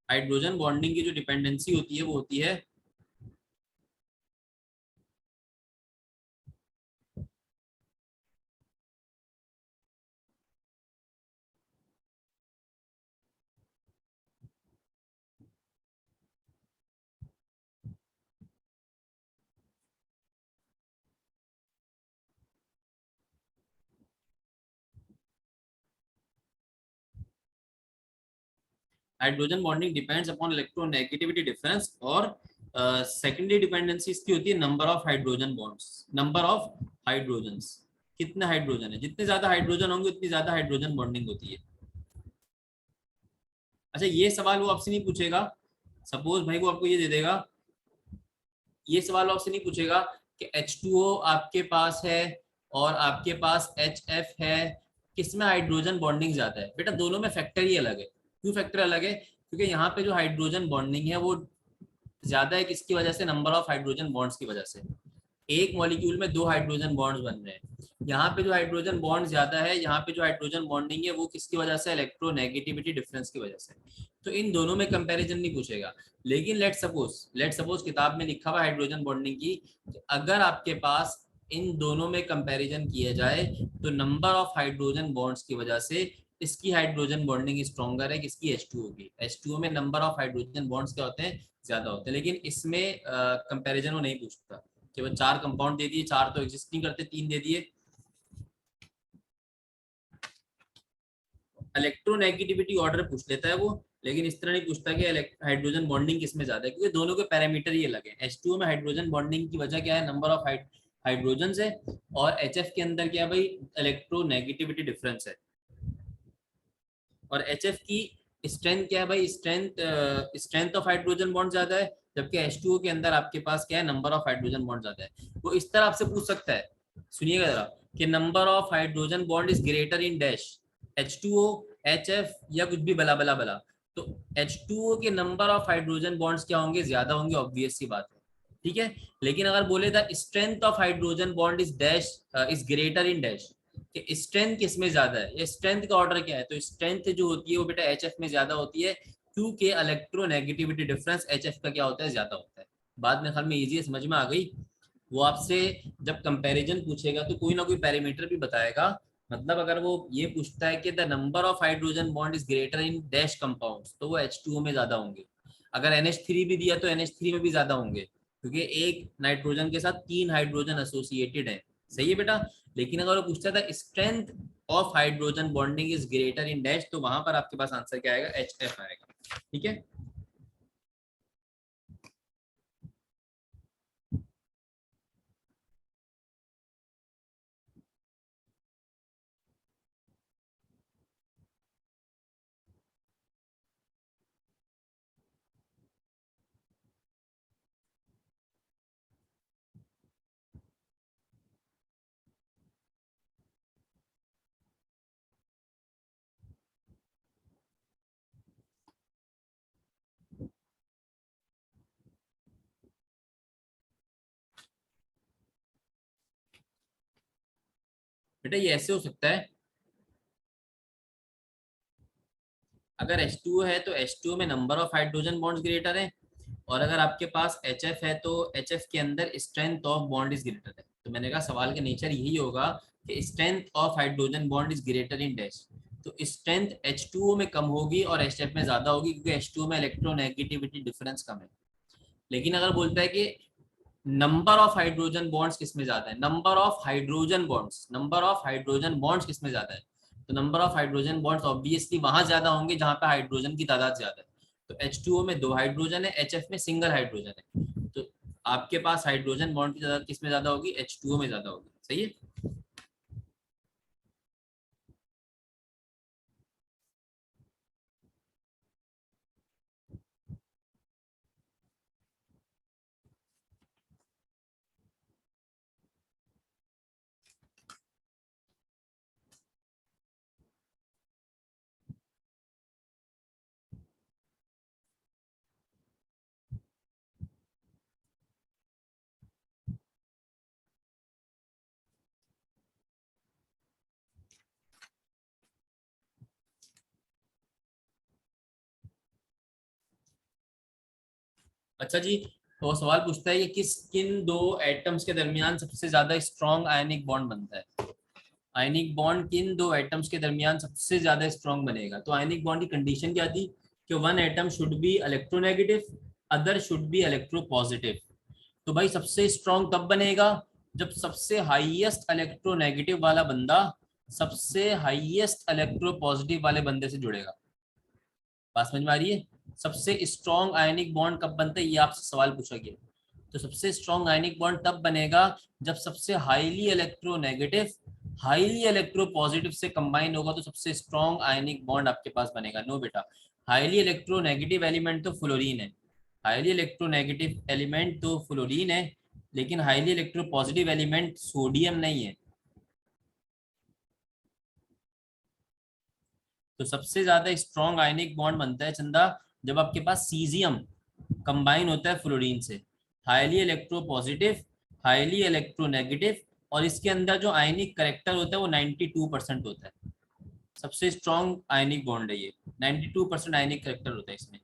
Hydrogen bonding की जो डिपेंडेंसी होती है वो होती है hydrogen bonding depends upon electronegativity difference. और सेकेंडरी डिपेंडेंसी इसकी होती है number of hydrogen bonds, number of hydrogens, कितने हाइड्रोजन है, जितने ज्यादा हाइड्रोजन होंगे उतनी ज्यादा हाइड्रोजन बॉन्डिंग होती है। अच्छा, ये सवाल वो आपसे नहीं पूछेगा, सपोज भाई वो आपको ये दे देगा, ये सवाल आपसे नहीं पूछेगा कि H2O आपके पास है और आपके पास HF है, किसमें हाइड्रोजन बॉन्डिंग ज्यादा है। बेटा दोनों में फैक्टर ही अलग है। क्यों फैक्टर अलग है, क्योंकि यहाँ पे जो हाइड्रोजन बॉन्डिंग है वो ज्यादा है किसकी वजह से, नंबर ऑफ हाइड्रोजन बॉन्ड्स की वजह से। एक मॉलिक्यूल में दो हाइड्रोजन बॉन्ड्स बन रहे हैं, यहाँ पे जो हाइड्रोजन बॉन्ड ज्यादा है, यहाँ पे जो हाइड्रोजन बॉन्डिंग है वो किसकी वजह से, इलेक्ट्रोनेगेटिविटी डिफरेंस की वजह से। तो इन दोनों में कंपैरिजन नहीं पूछेगा। लेकिन लेट सपोज किताब में लिखा हुआ हाइड्रोजन बॉन्डिंग की, तो अगर आपके पास इन दोनों में कंपैरिजन किया जाए तो नंबर ऑफ हाइड्रोजन बॉन्ड्स की वजह से इसकी हाइड्रोजन बॉन्डिंग स्ट्रॉन्गर है किसकी, H2O की। H2O में नंबर ऑफ हाइड्रोजन बॉन्ड्स क्या होते हैं, ज्यादा होते हैं। लेकिन इसमें कंपैरिजन वो नहीं पूछता कि वो चार कंपाउंड दे दिए, चार तो एग्जिस्ट नहीं करते, तीन दे दिए। इलेक्ट्रोनेगेटिविटी ऑर्डर पूछ लेता है वो, लेकिन इस तरह नहीं पूछता कि हाइड्रोजन बॉन्डिंग किसमें ज्यादा है, क्योंकि दोनों के पैरामीटर ही अलग है। H2O में हाइड्रोजन बॉन्डिंग की वजह क्या है, नंबर ऑफ हाइड्रोजन है। और HF के अंदर क्या है भाई, इलेक्ट्रोनेगेटिविटी डिफरेंस है। और HF की स्ट्रेंथ क्या है भाई, स्ट्रेंथ ऑफ हाइड्रोजन बॉन्ड ज्यादा है। जबकि H2O के अंदर आपके पास क्या है, नंबर ऑफ हाइड्रोजन बॉन्ड ज्यादा है। वो इस तरह आपसे पूछ सकता है, सुनिएगा जरा, कि number of hydrogen bond is greater in dash, H2O, HF या कुछ भी बला बला बला। तो H2O के नंबर ऑफ हाइड्रोजन बॉन्ड्स क्या होंगे, ज्यादा होंगे, ऑब्वियस सी बात है। ठीक है। लेकिन अगर बोले the strength of hydrogen bond is dash, is greater in dash, कि स्ट्रेंथ किसमें ज्यादा है, ये स्ट्रेंथ का ऑर्डर क्या है, तो स्ट्रेंथ जो होती है वो बेटा HF में ज्यादा होती है, क्योंकि इलेक्ट्रोनेगेटिविटी डिफरेंस HF का क्या होता है, ज्यादा होता है। बाद में ख्याल में इजी समझ में आ गई। वो आपसे जब कंपैरिजन पूछेगा तो कोई ना कोई पैरामीटर भी बताएगा। मतलब अगर वो ये पूछता है कि the number of hydrogen bond is greater in dash compounds, तो वो H2O में ज्यादा होंगे। अगर NH3 भी दिया तो NH3 में भी ज्यादा होंगे, क्योंकि एक नाइट्रोजन के साथ तीन हाइड्रोजन एसोसिएटेड है। सही है बेटा। लेकिन अगर वो पूछता था strength of hydrogen bonding is greater in dash, तो वहां पर आपके पास आंसर क्या आएगा, HF आएगा। ठीक है। बेटा ये ऐसे हो सकता है, अगर H2O है तो H2O में number of hydrogen bonds greater है, और अगर आपके पास HF है तो HF के अंदर strength of bond is greater है। तो मैंने कहा सवाल का नेचर यही होगा कि strength of hydrogen bond is greater in dash. तो स्ट्रेंथ H2O में कम होगी और HF में ज्यादा होगी, क्योंकि H2O में इलेक्ट्रोनेगेटिविटी डिफरेंस कम है। लेकिन अगर बोलता है कि नंबर ऑफ हाइड्रोजन बॉन्ड्स किसमें ज्यादा है, नंबर ऑफ हाइड्रोजन बॉन्ड्स किसमें ज्यादा है, तो number of hydrogen bonds obviously वहां ज्यादा होंगे जहां पे हाइड्रोजन की तादाद ज्यादा है। तो H2O में 2 हाइड्रोजन है, HF में सिंगल हाइड्रोजन है। तो आपके पास हाइड्रोजन बॉन्ड की तादाद किसमें ज्यादा होगी, H2O में ज्यादा होगी। सही है। अच्छा जी, तो सवाल पूछता है कि किन दो एटम्स के दरमियान सबसे ज्यादा स्ट्रॉन्ग आयनिक बॉन्ड बनता है। आयनिक बॉन्ड किन दो एटम्स के दरमियान सबसे ज्यादा स्ट्रॉन्ग बनेगा। तो आयनिक बॉन्ड की कंडीशन क्या थी कि one atom should be electronegative, other should be electropositive. तो भाई सबसे स्ट्रॉन्ग तब बनेगा जब सबसे हाईएस्ट इलेक्ट्रोनेगेटिव वाला बंदा सबसे हाईएस्ट इलेक्ट्रोपॉजिटिव वाले बंदे से जुड़ेगा। बात समझ में आ रही है। सबसे स्ट्रॉन्ग आयनिक बॉन्ड कब बनता है, ये आपसे सवाल पूछा गया। तो सबसे स्ट्रॉन्ग आयनिक बॉन्ड तब बनेगा जब सबसे हाईली इलेक्ट्रोपॉजिटिव से कंबाइन होगा, तो सबसे स्ट्रॉन्ग आयनिक बॉन्ड आपके पास बनेगा। नो बेटा, हाईली इलेक्ट्रोनेगेटिव एलिमेंट तो फ्लोरीन है, हाईली इलेक्ट्रोनेगेटिव एलिमेंट तो फ्लोरीन है, लेकिन हाईली इलेक्ट्रोपॉजिटिव एलिमेंट सोडियम नहीं है। तो सबसे ज्यादा स्ट्रॉन्ग आयनिक बॉन्ड बनता है चंदा जब आपके पास सीजियम कंबाइन होता है फ्लोरीन से। हाईली इलेक्ट्रोपॉजिटिव, हाईली इलेक्ट्रोनेगेटिव, और इसके अंदर जो आयनिक करेक्टर होता है वो 92% होता है। सबसे स्ट्रॉन्ग आयनिक बॉन्ड है ये, 92% आयनिक करेक्टर होता है इसमें।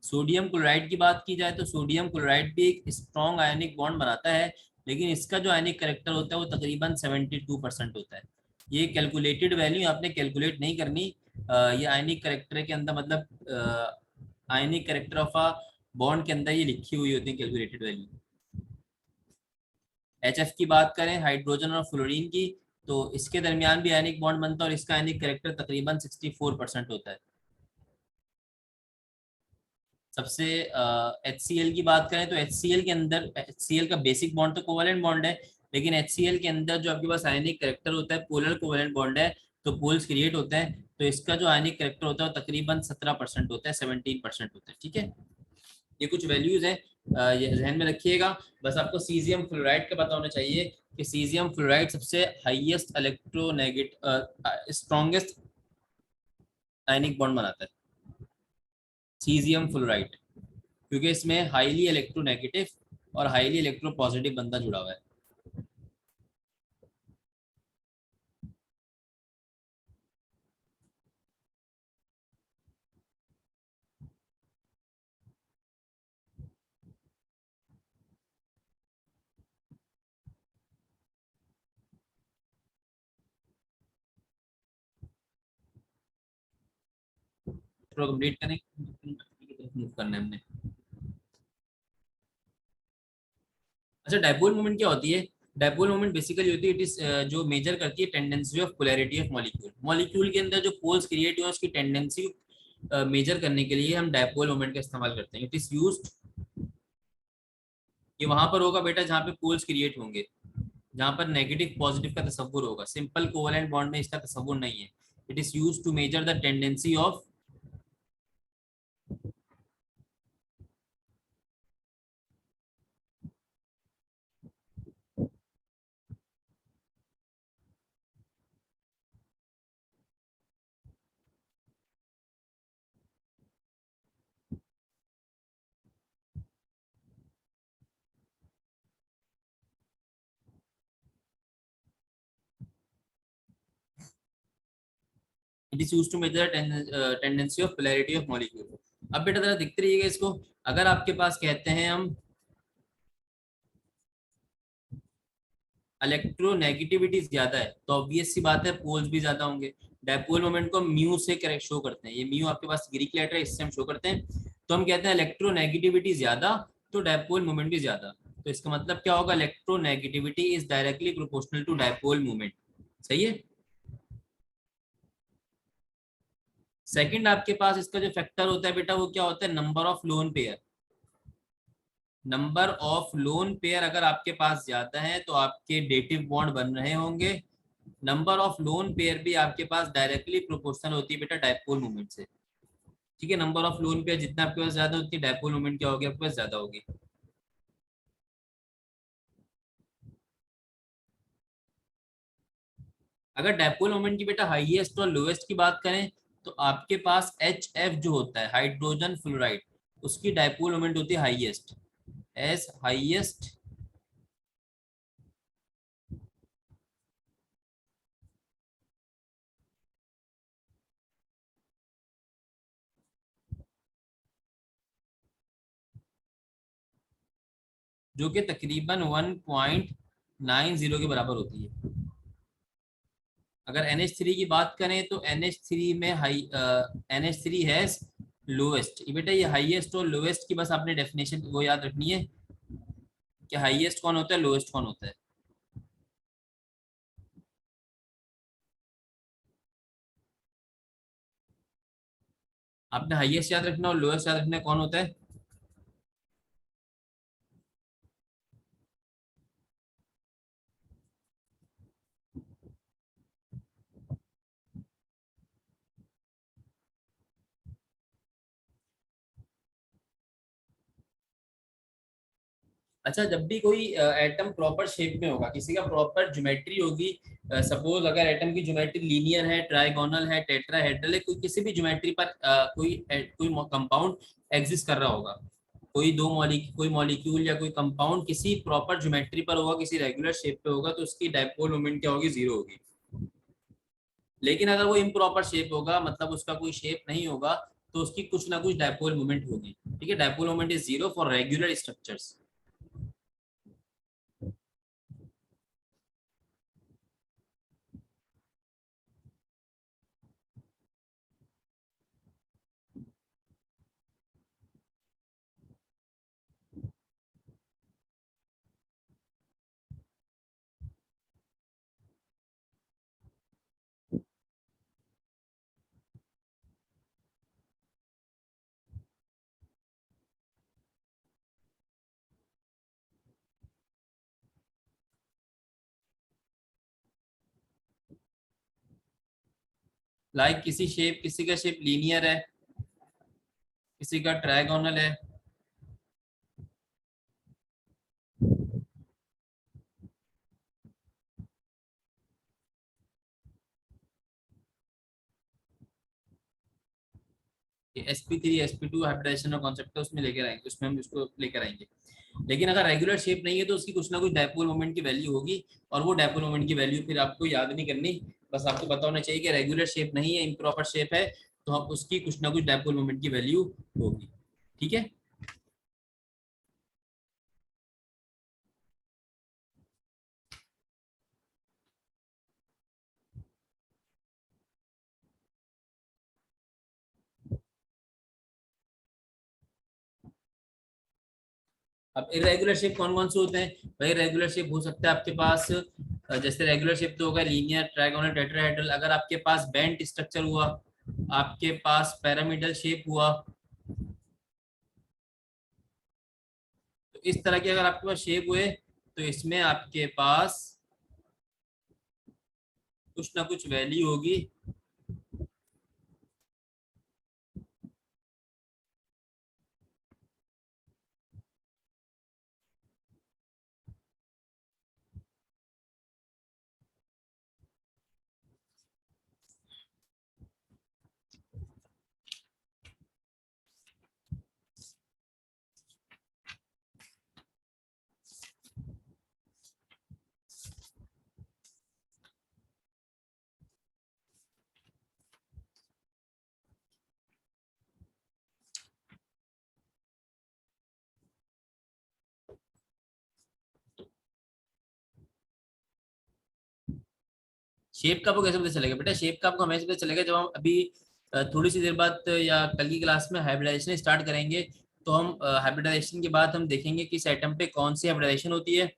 सोडियम क्लोराइड की बात की जाए तो सोडियम क्लोराइड भी एक स्ट्रॉन्ग आयनिक बॉन्ड बनाता है, लेकिन इसका जो आयनिक करेक्टर होता है वो तकरीबन 72% होता है। ये कैलकुलेटेड वैल्यू आपने कैलकुलेट नहीं करनी। ये आयनिक करेक्टर के अंदर मतलब आयनिक करेक्टर ऑफ अ बॉन्ड के अंदर ये लिखी हुई होती है कैलकुलेटेड वैल्यू। HF की बात करें, हाइड्रोजन और फ्लोरीन की, तो इसके दरमियान भी आयनिक बॉन्ड बनता है और इसका आयनिक करेक्टर तकरीबन 64% होता है। सबसे HCl की बात करें तो HCl के अंदर, HCl का बेसिक बॉन्ड तो कोवलेंट बॉन्ड है, लेकिन HCl के अंदर जो आपके पास आयनिक करेक्टर होता है पोलर कोवलेंट बॉन्ड है, तो पोल्स क्रिएट होते हैं। तो इसका जो आयनिक करेक्टर होता है वो तकरीबन 17% होता है, 17% होता है। ठीक है, ये कुछ वैल्यूज हैं, ये जहन में रखिएगा। बस आपको सीजियम फ्लोराइड का पता होना चाहिए कि सीजियम फ्लोराइड सबसे हाईएस्ट इलेक्ट्रोनेगेट स्ट्रॉन्गेस्ट आयनिक बॉन्ड बनाता है, सीजियम फ्लोराइड, क्योंकि इसमें हाईली इलेक्ट्रोनेगेटिव और हाईली इलेक्ट्रोपॉजिटिव बंदा जुड़ा हुआ है। तो कंप्लीट करने मूव करना है हमने। अच्छा, डायपोल मोमेंट क्या होती है। डायपोल मोमेंट बेसिकली होती है, इट इज जो मेजर करती है tendency of polarity of molecule. Molecule के अंदर जो पोल्स क्रिएट हुए हैं उसकी टेंडेंसी मेजर करने के लिए हम डायपोल मोमेंट का इस्तेमाल करते हैं। इट इज यूज्ड, ये वहां पर होगा बेटा जहाँ पे पोल्स क्रिएट होंगे, जहाँ पर नेगेटिव पॉजिटिव का तस्वुर होगा। सिंपल कोवलेंट बॉन्ड में इसका तस्वुर नहीं है। It is used to measure the tendency of, is used to measure tendency of polarity of molecule. अब बेटा जरा दिखते रहिएगा इसको। अगर आपके पास कहते हैं हम इलेक्ट्रोनेगेटिविटी ज्यादा है तो ऑब्वियस सी बात है पोल्स भी ज्यादा होंगे। डायपोल मोमेंट को म्यू से करेक्ट शो करते हैं, ये म्यू आपके पास ग्रीक लेटर है, इससे हम शो करते हैं। तो हम कहते हैं इलेक्ट्रोनेगेटिविटी ज्यादा तो डायपोल मोमेंट भी ज्यादा। तो इसका मतलब क्या होगा, electronegativity is directly proportional to dipole moment. सही है। सेकंड आपके पास इसका जो फैक्टर होता है बेटा वो क्या होता है, number of lone pair. Number of lone pair अगर आपके पास ज्यादा है तो आपके डेटिव बॉन्ड बन रहे होंगे। नंबर ऑफ लोन पेयर भी आपके पास डायरेक्टली प्रोपोर्शनल होती है बेटा डायपोल मोमेंट से। ठीक है, नंबर ऑफ लोन पेयर जितना आपके पास ज्यादा उतनी डायपोल मोमेंट क्या होगी, आपके पास ज्यादा होगी। अगर डायपोल मोमेंट की बेटा हाईएस्ट और लोएस्ट की बात करें तो आपके पास एच एफ जो होता है हाइड्रोजन फ्लोराइड, उसकी डायपोल मोमेंट होती है हाईएस्ट, एस हाईएस्ट। जो कि तकरीबन 1.90 के बराबर होती है। अगर NH3 की बात करें तो NH3 में हाई NH3 है लोएस्ट। ये बेटा ये हाईएस्ट और लोएस्ट की बस आपने डेफिनेशन वो याद रखनी है कि हाईएस्ट कौन होता है, लोएस्ट कौन होता है। आपने हाईएस्ट याद रखना और लोएस्ट याद रखना है, कौन होता है। अच्छा, जब भी कोई एटम प्रॉपर शेप में होगा, किसी का प्रॉपर ज्योमेट्री होगी, सपोज अगर एटम की ज्योमेट्री लीनियर है, ट्राइगोनल है, टेट्राहेड्रल है, कोई किसी भी ज्योमेट्री पर कोई कंपाउंड एग्जिस्ट कर रहा होगा, कोई मॉलिक्यूल या कोई कंपाउंड किसी प्रॉपर ज्योमेट्री पर होगा, किसी रेगुलर शेप पे होगा, तो उसकी डायपोल मोमेंट क्या होगी, जीरो होगी। लेकिन अगर वो इम्प्रॉपर शेप होगा, मतलब उसका कोई शेप नहीं होगा, तो उसकी कुछ ना कुछ डायपोल मोमेंट होगी। ठीक है, dipole moment is zero for regular structures. Like किसी शेप, किसी का शेप लीनियर है, किसी का ट्रायगोनल है। sp3 sp2 हाइब्रिडाइजेशन का कॉन्सेप्ट है, उसमें लेकर आएंगे, उसमें हम इसको लेकर आएंगे। लेकिन अगर रेगुलर शेप नहीं है तो उसकी कुछ ना कुछ डायपोल मोमेंट की वैल्यू होगी, और वो डायपोल मोमेंट की वैल्यू फिर आपको याद नहीं करनी, बस आपको पता होना चाहिए कि रेगुलर शेप नहीं है, इम्प्रॉपर शेप है, तो हम उसकी कुछ ना कुछ डायपोल मोमेंट की वैल्यू होगी। ठीक है। अब इरेगुलर शेप कौन कौन से होते हैं भाई, रेगुलर शेप हो सकता है आपके पास जैसे रेगुलर शेप तो होगा लीनियर, ट्रायगोनल, टेट्राहेड्रल। अगर आपके पास बेंट स्ट्रक्चर हुआ, आपके पास पिरामिडल शेप हुआ, तो इस तरह के अगर आपके पास शेप हुए तो इसमें आपके पास कुछ ना कुछ वैल्यू होगी। शेप का आपको कैसे पता चलेगा बेटा? शेप का आपको हमेशा पता चलेगा जब हम अभी थोड़ी सी देर बाद या कल की क्लास में हाइब्रिडाइजेशन स्टार्ट करेंगे, तो हम हाइब्रिडाइजेशन के बाद हम देखेंगे कि इस एटम पे कौन सी हाइब्रिडाइजेशन होती है।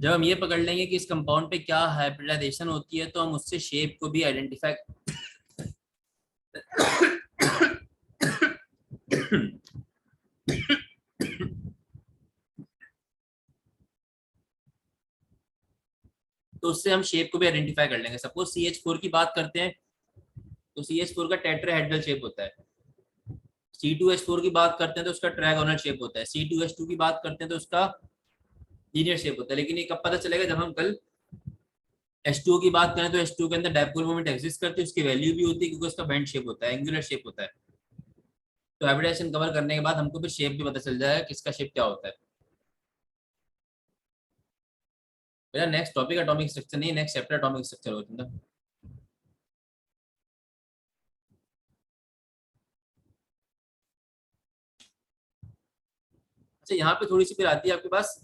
जब हम ये पकड़ लेंगे कि इस कंपाउंड पे क्या हाइब्रिडाइजेशन होती है, तो हम उससे शेप को भी आइडेंटिफाई तो उससे हम शेप को भी आइडेंटिफाई कर लेंगे। सपोज CH4 की बात करते हैं, तो CH4 का टेट्राहेड्रल शेप होता है। C2H4 की बात करते हैं तो उसका ट्रायगोनल शेप होता है। C2H2 की बात करते हैं तो उसका लीनियर शेप होता है। लेकिन ये कब पता चलेगा? जब हम कल H2O की बात करें तो H2O के अंदर डायपोल मोमेंट एग्जिस्ट करती है, उसकी वैल्यू भी होती है क्योंकि उसका बेंड शेप होता है, एंगुलर शेप होता है। तो हाइब्रिडाइजेशन कवर करने के बाद हमको भी शेप भी पता चल जाएगा किसका शेप क्या होता है। मेरा नेक्स्ट टॉपिक एटॉमिक स्ट्रक्चर नहीं, नेक्स्ट चैप्टर एटॉमिक स्ट्रक्चर होता है। अच्छा, यहाँ पे थोड़ी सी फिर आती है आपके पास,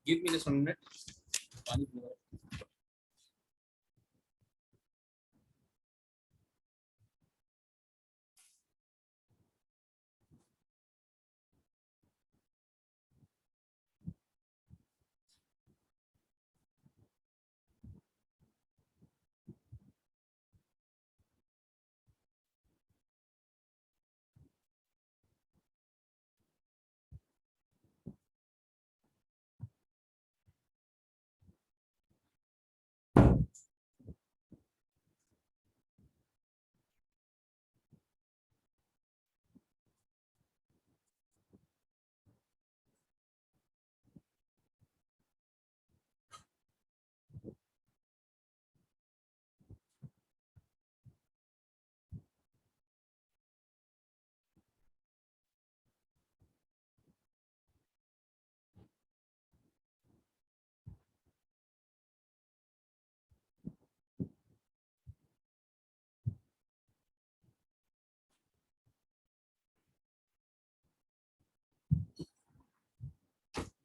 गिव मी जस्ट 1 मिनट, पानी पीने।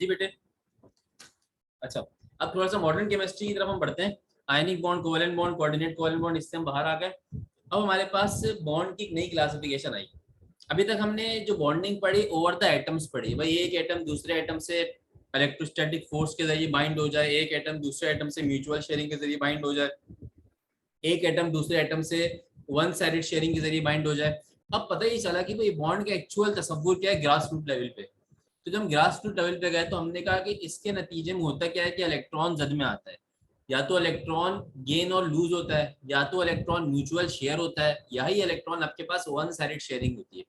जी बेटे। अच्छा, अब थोड़ा सा मॉडर्न केमिस्ट्री की तरफ हम बढ़ते हैं। Ionic bond, covalent bond, coordinate covalent bond, इससे हम बाहर आ गए। अब हमारे पास बॉन्ड की एक नई क्लासिफिकेशन आई। अभी तक हमने जो बॉन्डिंग पढ़ी ओवर द एटम्स पढ़ी, भाई एक एटम दूसरे एटम से इलेक्ट्रोस्टैटिक फोर्स के जरिए बाइंड हो जाए, एक एटम दूसरे एटम से म्यूचुअल शेयरिंग के जरिए बाइंड हो जाए, एक एटम दूसरे एटम से वन साइडेड शेयरिंग के जरिए बाइंड हो जाए। अब पता ही चला कि भाई बॉन्ड का एक्चुअल तस्वुर क्या है ग्रास रूट लेवल पे। तो जब हम ग्रास रूट लेवल पे गए तो हमने कहा कि इसके नतीजे में होता क्या है कि इलेक्ट्रॉन जद में आता है। या तो इलेक्ट्रॉन गेन और लूज होता है, या तो इलेक्ट्रॉन म्यूचुअल शेयर होता है, या ही इलेक्ट्रॉन आपके पास वन साइडेड शेयरिंग होती है।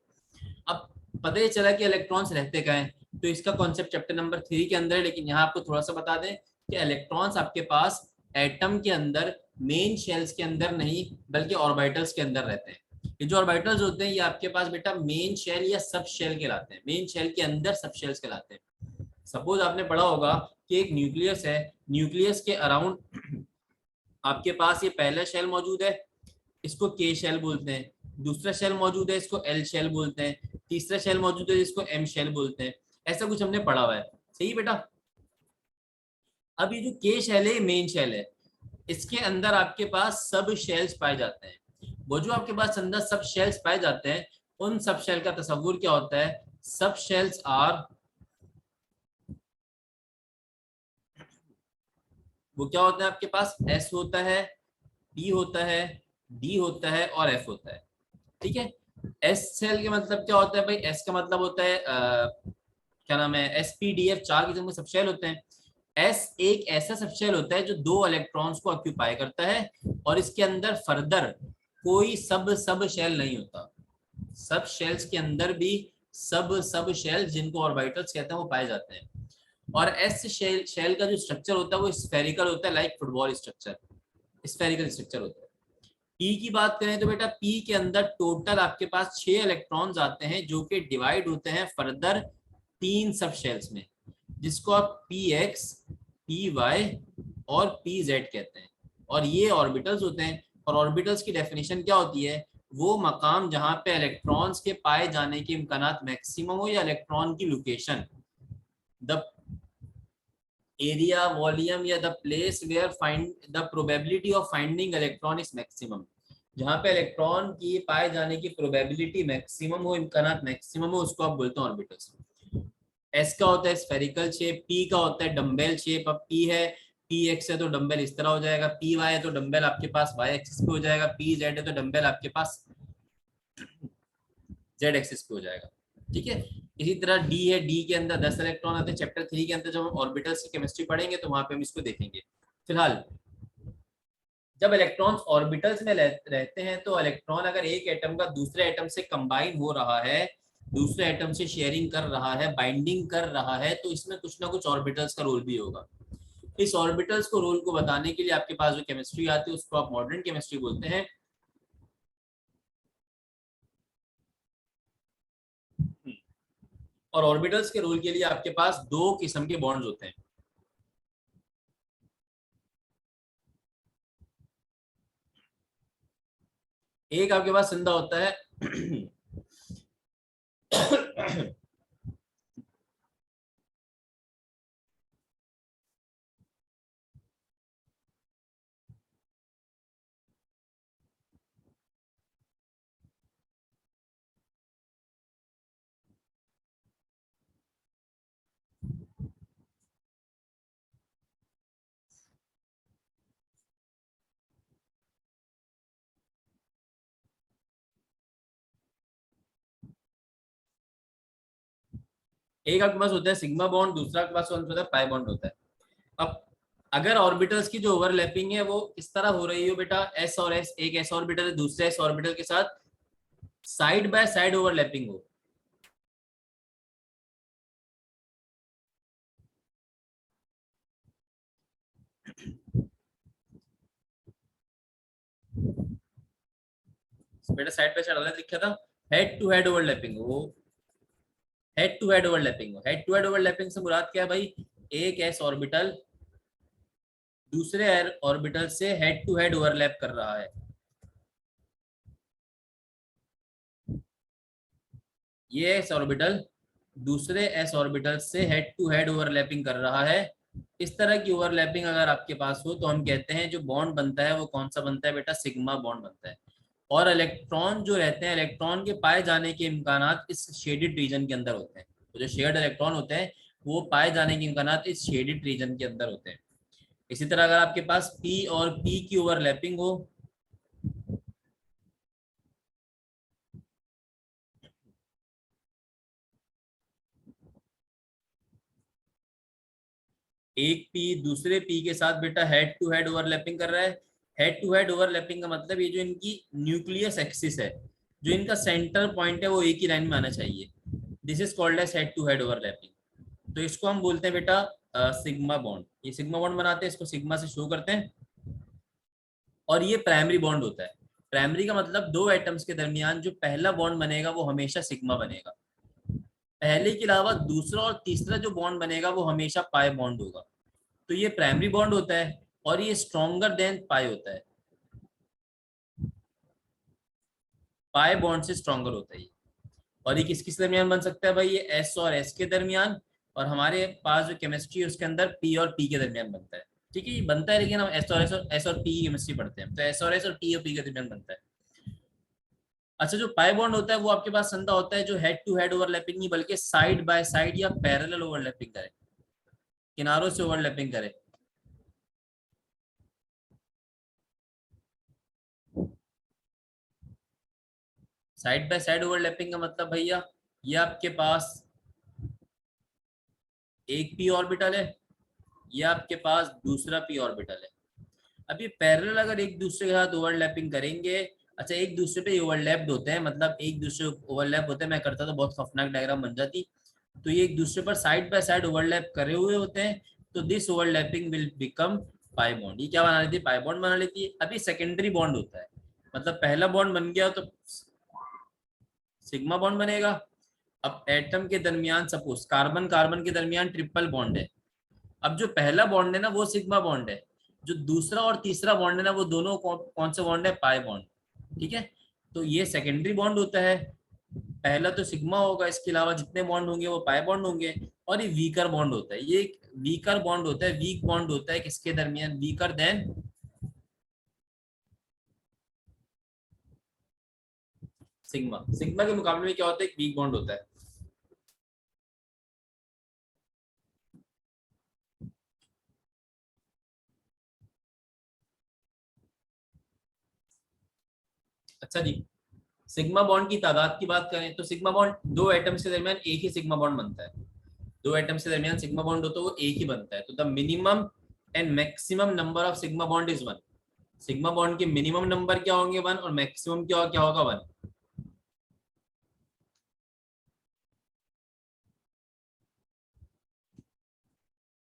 अब पता ही चला कि इलेक्ट्रॉन्स रहते क्या हैं, तो इसका कॉन्सेप्ट चैप्टर नंबर 3 के अंदर है। लेकिन यहाँ आपको थोड़ा सा बता दें कि इलेक्ट्रॉन्स आपके पास एटम के अंदर मेन शेल्स के अंदर नहीं बल्कि ऑर्बिटल्स के अंदर रहते हैं। ये जो ऑर्बिटल्स होते हैं ये आपके पास बेटा मेन शेल या सब शेल कहलाते हैं। मेन शेल के अंदर सब शेल्स कहलाते हैं। सपोज आपने पढ़ा होगा कि एक न्यूक्लियस है, न्यूक्लियस के अराउंड आपके पास ये पहला शेल मौजूद है, इसको के शेल बोलते हैं। दूसरा शेल मौजूद है, इसको एल शेल बोलते हैं। तीसरा शेल मौजूद है जिसको एम शेल बोलते हैं। ऐसा कुछ हमने पढ़ा हुआ है, सही बेटा। अब ये जो के शेल है मेन शेल है, इसके अंदर आपके पास सब शेल्स पाए जाते हैं। वो जो आपके पास अंदर सब शेल्स पाए जाते हैं, उन सब शेल का तस्वुर क्या होता है? सब शेल्स आर, वो क्या होता है आपके पास? एस होता है, पी होता है, डी होता है और एफ होता है। ठीक है। एस सेल के मतलब क्या होता है भाई? एस का मतलब होता है क्या नाम है, एस पी डी एफ, चार किस्म के सबशेल होते हैं। एस एक ऐसा सबशेल होता है जो दो इलेक्ट्रॉन्स को ऑक्यूपाई करता है और इसके अंदर फर्दर कोई सब सब शेल नहीं होता। सब शेल्स के अंदर भी सब सब शेल जिनको ऑर्बिटल्स कहते हैं वो पाए जाते हैं। और एस शेल शेल का जो स्ट्रक्चर होता है वो स्फेरिकल होता है, like football structure, spherical structure होता है। पी की बात करें तो बेटा पी के अंदर टोटल आपके पास 6 इलेक्ट्रॉन्स आते हैं जो कि डिवाइड होते हैं फर्दर तीन सब शेल्स में, जिसको आप पी एक्स, पी वाई और पी जेड कहते हैं। और ये ऑर्बिटल्स होते हैं। और ऑर्बिटल्स की डेफिनेशन क्या होती है? वो मकाम जहां पे इलेक्ट्रॉन्स के पाए जाने के इम्कानात मैक्सिमम हो, या इलेक्ट्रॉन की लोकेशन, द एरिया, वॉल्यूम, या the place where find the probability of finding electron is maximum. जहां पे इलेक्ट्रॉन की पाए जाने की प्रोबेबिलिटी मैक्सिमम हो, इम्कानात मैक्सिमम हो, उसको आप बोलते हैं ऑर्बिटल्स। एस का होता है स्फेरिकल शेप, पी का होता है डम्बेल शेप। अब पी है, पी एक्स है तो डम्बेल इस तरह हो जाएगा, पी वाई है तो डम्बेल आपके पास वाई एक्सिस पे हो जाएगा, पी जेड है तो डम्बेल आपके पास जेड एक्सिस पे हो जाएगा। ठीक है। इसी तरह डी है, डी के अंदर 10 इलेक्ट्रॉन आते हैं। चैप्टर 3 के अंदर जब हम ऑर्बिटल्स की केमिस्ट्री पढ़ेंगे तो वहां पे हम इसको देखेंगे। फिलहाल जब इलेक्ट्रॉन्स ऑर्बिटल्स में रहते हैं तो इलेक्ट्रॉन अगर एक एटम का दूसरे एटम से कंबाइन हो रहा है, दूसरे एटम से शेयरिंग कर रहा है, बाइंडिंग कर रहा है, तो इसमें कुछ ना कुछ ऑर्बिटल्स का रोल भी होगा। इस ऑर्बिटल्स को रोल को बताने के लिए आपके पास जो केमिस्ट्री आती है उसको आप मॉडर्न केमिस्ट्री बोलते हैं। और ऑर्बिटल्स के रोल के लिए आपके पास दो किस्म के बॉन्ड्स होते हैं। एक आपके पास संधा होता है एक आपके पास होता है सिग्मा बॉन्ड, दूसरा आपके पास होता है पाई बॉन्ड होता है। अब अगर ऑर्बिटल्स की जो ओवरलैपिंग है वो इस तरह हो रही हो बेटा, एस और एस, एक एस ऑर्बिटल है दूसरे एस ऑर्बिटल के साथ साइड बाय साइड ओवरलैपिंग हो, बेटा साइड बाय साइड अलग लिखा था, हेड टू हेड ओवरलैपिंग हो, हेड टू हेड ओवरलैपिंग हो। हेड टू हेड ओवरलैपिंग से मुराद क्या है भाई, एक एस ऑर्बिटल दूसरे ऑर्बिटल से हेड टू हेड ओवरलैप कर रहा है। ये एस ऑर्बिटल दूसरे एस ऑर्बिटल से हेड टू हेड ओवरलैपिंग कर रहा है। इस तरह की ओवरलैपिंग अगर आपके पास हो तो हम कहते हैं जो बॉन्ड बनता है वो कौन सा बनता है बेटा, सिग्मा बॉन्ड बनता है। और इलेक्ट्रॉन जो रहते हैं, इलेक्ट्रॉन के पाए जाने के इम्कानात इस शेडेड रीजन के अंदर होते हैं। तो जो शेड इलेक्ट्रॉन होते हैं वो पाए जाने के इम्कानात इस शेडेड रीजन के अंदर होते हैं। इसी तरह अगर आपके पास पी और पी की ओवरलैपिंग हो, एक पी दूसरे पी के साथ बेटा हेड टू हेड ओवरलैपिंग कर रहा है। हेड टू हेड ओवरलैपिंग का मतलब ये जो इनकी न्यूक्लियस एक्सिस है, जो इनका सेंटर पॉइंट है वो एक ही लाइन में आना चाहिए। This is called as head to head overlapping. तो इसको हम बोलते हैं बेटा सिग्मा बॉन्ड। ये सिग्मा बॉन्ड बनाते हैं, इसको सिग्मा से शो करते हैं। और ये प्राइमरी बॉन्ड होता है। प्राइमरी का मतलब दो एटम्स के दरमियान जो पहला बॉन्ड बनेगा वो हमेशा सिग्मा बनेगा, पहले के अलावा दूसरा और तीसरा जो बॉन्ड बनेगा वो हमेशा पाई बॉन्ड होगा। तो ये प्राइमरी बॉन्ड होता है और ये स्ट्रॉन्गर देन पाई होता है, पाई बॉन्ड से स्ट्रॉन्गर होता है ये। और ये किस किस दरमियान बन सकता है भाई, ये एस और एस के दरमियान, और हमारे पास जो केमिस्ट्री है उसके अंदर पी और पी के दरमियान बनता है। ठीक है, ये बनता है लेकिन हम एस और पी की केमिस्ट्री पढ़ते हैं तो एस और एस और टी और पी के दरमियान बनता है। अच्छा, जो पाई बॉन्ड होता है वो आपके पास संदा होता है जो हेड टू हेड ओवरलैपिंग नहीं बल्कि साइड बाय साइड या पैरेलल ओवरलैपिंग करे, किनारों से ओवरलैपिंग करे। साइड बाय साइड ओवरलैपिंग का मतलब भैया ये आपके पास एक पी ऑर्बिटल है, ये आपके पास दूसरा पी ऑर्बिटल है। अब ये पैरेलल अगर एक दूसरे के साथ ओवरलैपिंग करेंगे, अच्छा एक दूसरे पे ओवरलैप्ड होते हैं, मतलब एक दूसरे ओवरलैप होते हैं, मैं करता तो बहुत खतरनाक डायग्राम बन जाती। तो ये एक दूसरे पर साइड बाय साइड ओवरलैप करे हुए होते हैं, तो this overlapping will become pi bond. ये क्या बना लेती है, पाई बॉन्ड बना लेती है। अभी सेकेंडरी बॉन्ड होता है, मतलब पहला बॉन्ड बन गया तो सिग्मा बॉन्ड बनेगा। अब एटम के दरमियान सपोज कार्बन कार्बन के दरमियान ट्रिपल बॉन्ड है। अब जो पहला बॉन्ड है ना वो सिग्मा बॉन्ड है, जो दूसरा और तीसरा बॉन्ड है ना वो दोनों कौन से बॉन्ड है, पाई बॉन्ड। ठीक है, तो ये सेकेंडरी बॉन्ड होता है। पहला तो सिग्मा होगा, इसके अलावा जितने बॉन्ड होंगे वो पाई बॉन्ड होंगे। और ये वीकर बॉन्ड होता है, ये वीकर बॉन्ड होता है, वीक बॉन्ड होता है किसके दरमियान, वीकर देन सिग्मा। सिग्मा के मुकाबले में क्या होता है, एक वीक बॉन्ड होता है। अच्छा जी, सिग्मा बॉन्ड की तादाद की बात करें तो सिग्मा बॉन्ड दो एटम्स के दरमियान एक ही सिग्मा बॉन्ड बनता है। दो एटम्स के दरमियान सिग्मा बॉन्ड होता है वो एक ही बनता है। तो the minimum and maximum number of sigma bond is one. Sigma bond के मिनिमम नंबर क्या होंगे, वन, और मैक्सिमम क्या क्या होगा, वन।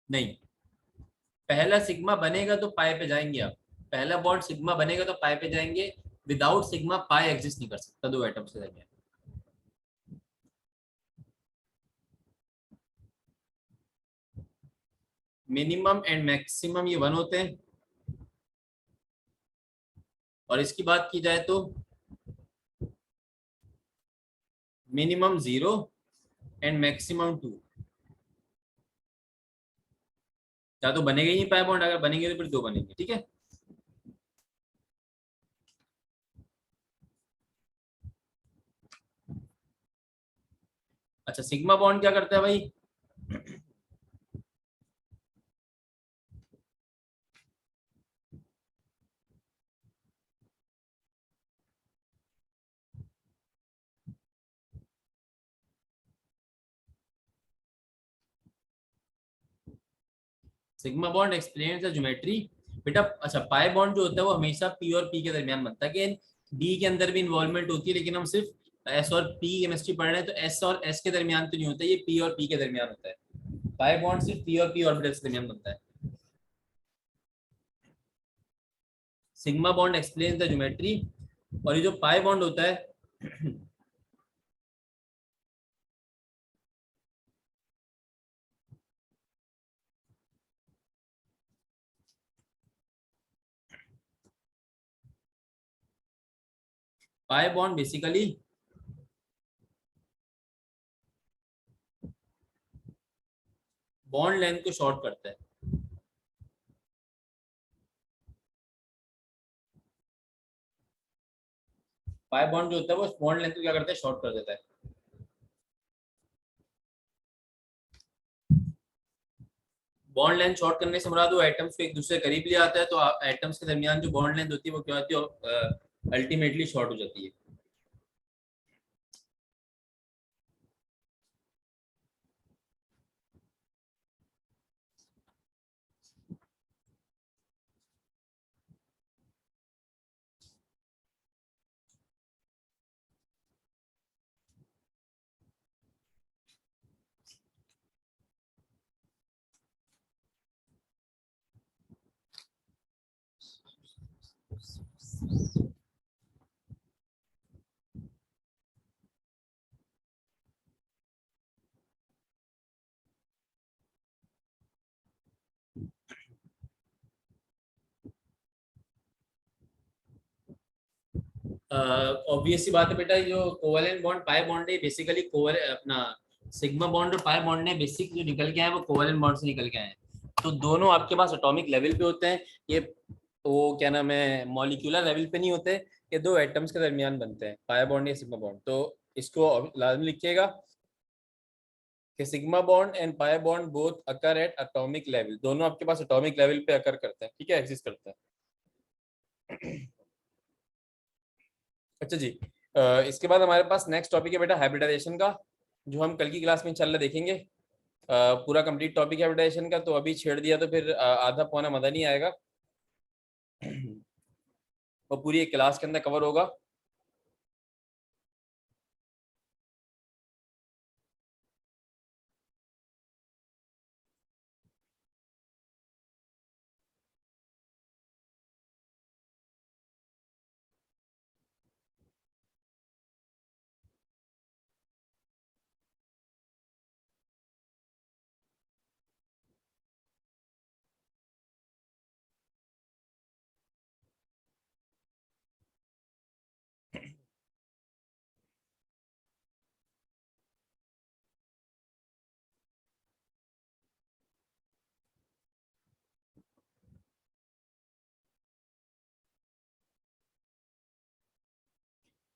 नहीं, पहला सिग्मा बनेगा तो पाई पे जाएंगे आप। पहला बॉन्ड सिग्मा बनेगा तो पाई पे जाएंगे। विदाउट सिग्मा पाई एग्जिस्ट नहीं कर सकता दो एटम्स के दरमियान। मिनिमम एंड मैक्सिमम ये वन होते हैं। और इसकी बात की जाए तो minimum zero and maximum two. या तो बनेगा ही नहीं पाई बॉन्ड, अगर बनेंगे तो फिर दो बनेंगे, ठीक है। अच्छा, सिग्मा बॉन्ड क्या करता है भाई। Sigma bond explains the geometry. बेटा अच्छा, पाई बॉन्ड जो होता है वो हमेशा पी और पी के दरमियान बनता है। कि डी के अंदर भी इन्वॉल्वमेंट होती है, लेकिन हम सिर्फ एस और पी केमिस्ट्री पढ़ रहे हैं तो एस और एस के दरमियान तो नहीं होता, ये पी और पी के दरमियान होता है। पाई बॉन्ड सिर्फ पी और पी ऑर्बिटल्स के दरमियान बनता है। Sigma bond explains the geometry. और ये जो पाई बॉन्ड होता है pi bond basically bond length को शॉर्ट करता है। पाई बॉन्ड जो होता है वो बॉन्ड लेंथ को क्या करता है, शॉर्ट कर देता है। बॉन्ड लेंथ शॉर्ट करने से मुराद वो एटम्स को एक दूसरे के करीब ले आता है, तो एटम्स के दरमियान जो बॉन्ड लेंथ होती है वो क्या होती है, अल्टीमेटली शॉर्ट हो जाती है। ऑब्वियस सी बात है बेटा, जो कोवेलेंट बॉन्ड पाई बॉन्ड है बेसिकली कोवल अपना सिग्मा बॉन्ड और पाई बॉन्ड ने बेसिक जो निकल के आए वो कोवेलेंट बॉन्ड से निकल के आए हैं। तो दोनों आपके पास एटॉमिक लेवल पे होते हैं। ये वो क्या नाम है, मॉलिक्यूलर लेवल पे नहीं होते। ये दो एटम्स के दरमियान बनते हैं, पाई बॉन्ड या सिग्मा बॉन्ड। तो इसको लाजमी लिखिएगा कि sigma bond and pi bond both occur at atomic level. दोनों आपके पास एटॉमिक लेवल पे अकर करते हैं, ठीक है, एग्जिस्ट करते हैं। अच्छा जी, इसके बाद हमारे पास नेक्स्ट टॉपिक है बेटा हाइब्रिडाइजेशन का, जो हम कल की क्लास में इंशाल्लाह देखेंगे। पूरा कंप्लीट टॉपिक है हाइब्रिडाइजेशन का, तो अभी छेड़ दिया तो फिर आधा पौना मजा नहीं आएगा। वो पूरी एक क्लास के अंदर कवर होगा।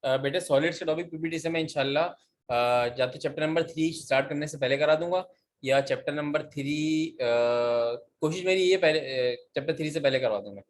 बेटे सॉलिड्स का टॉपिक पीपीटी से मैं इंशाल्लाह या तो चैप्टर नंबर 3 स्टार्ट करने से पहले करा दूंगा, या चैप्टर नंबर 3 कोशिश मेरी ये पहले चैप्टर 3 से पहले करवा दूंगा।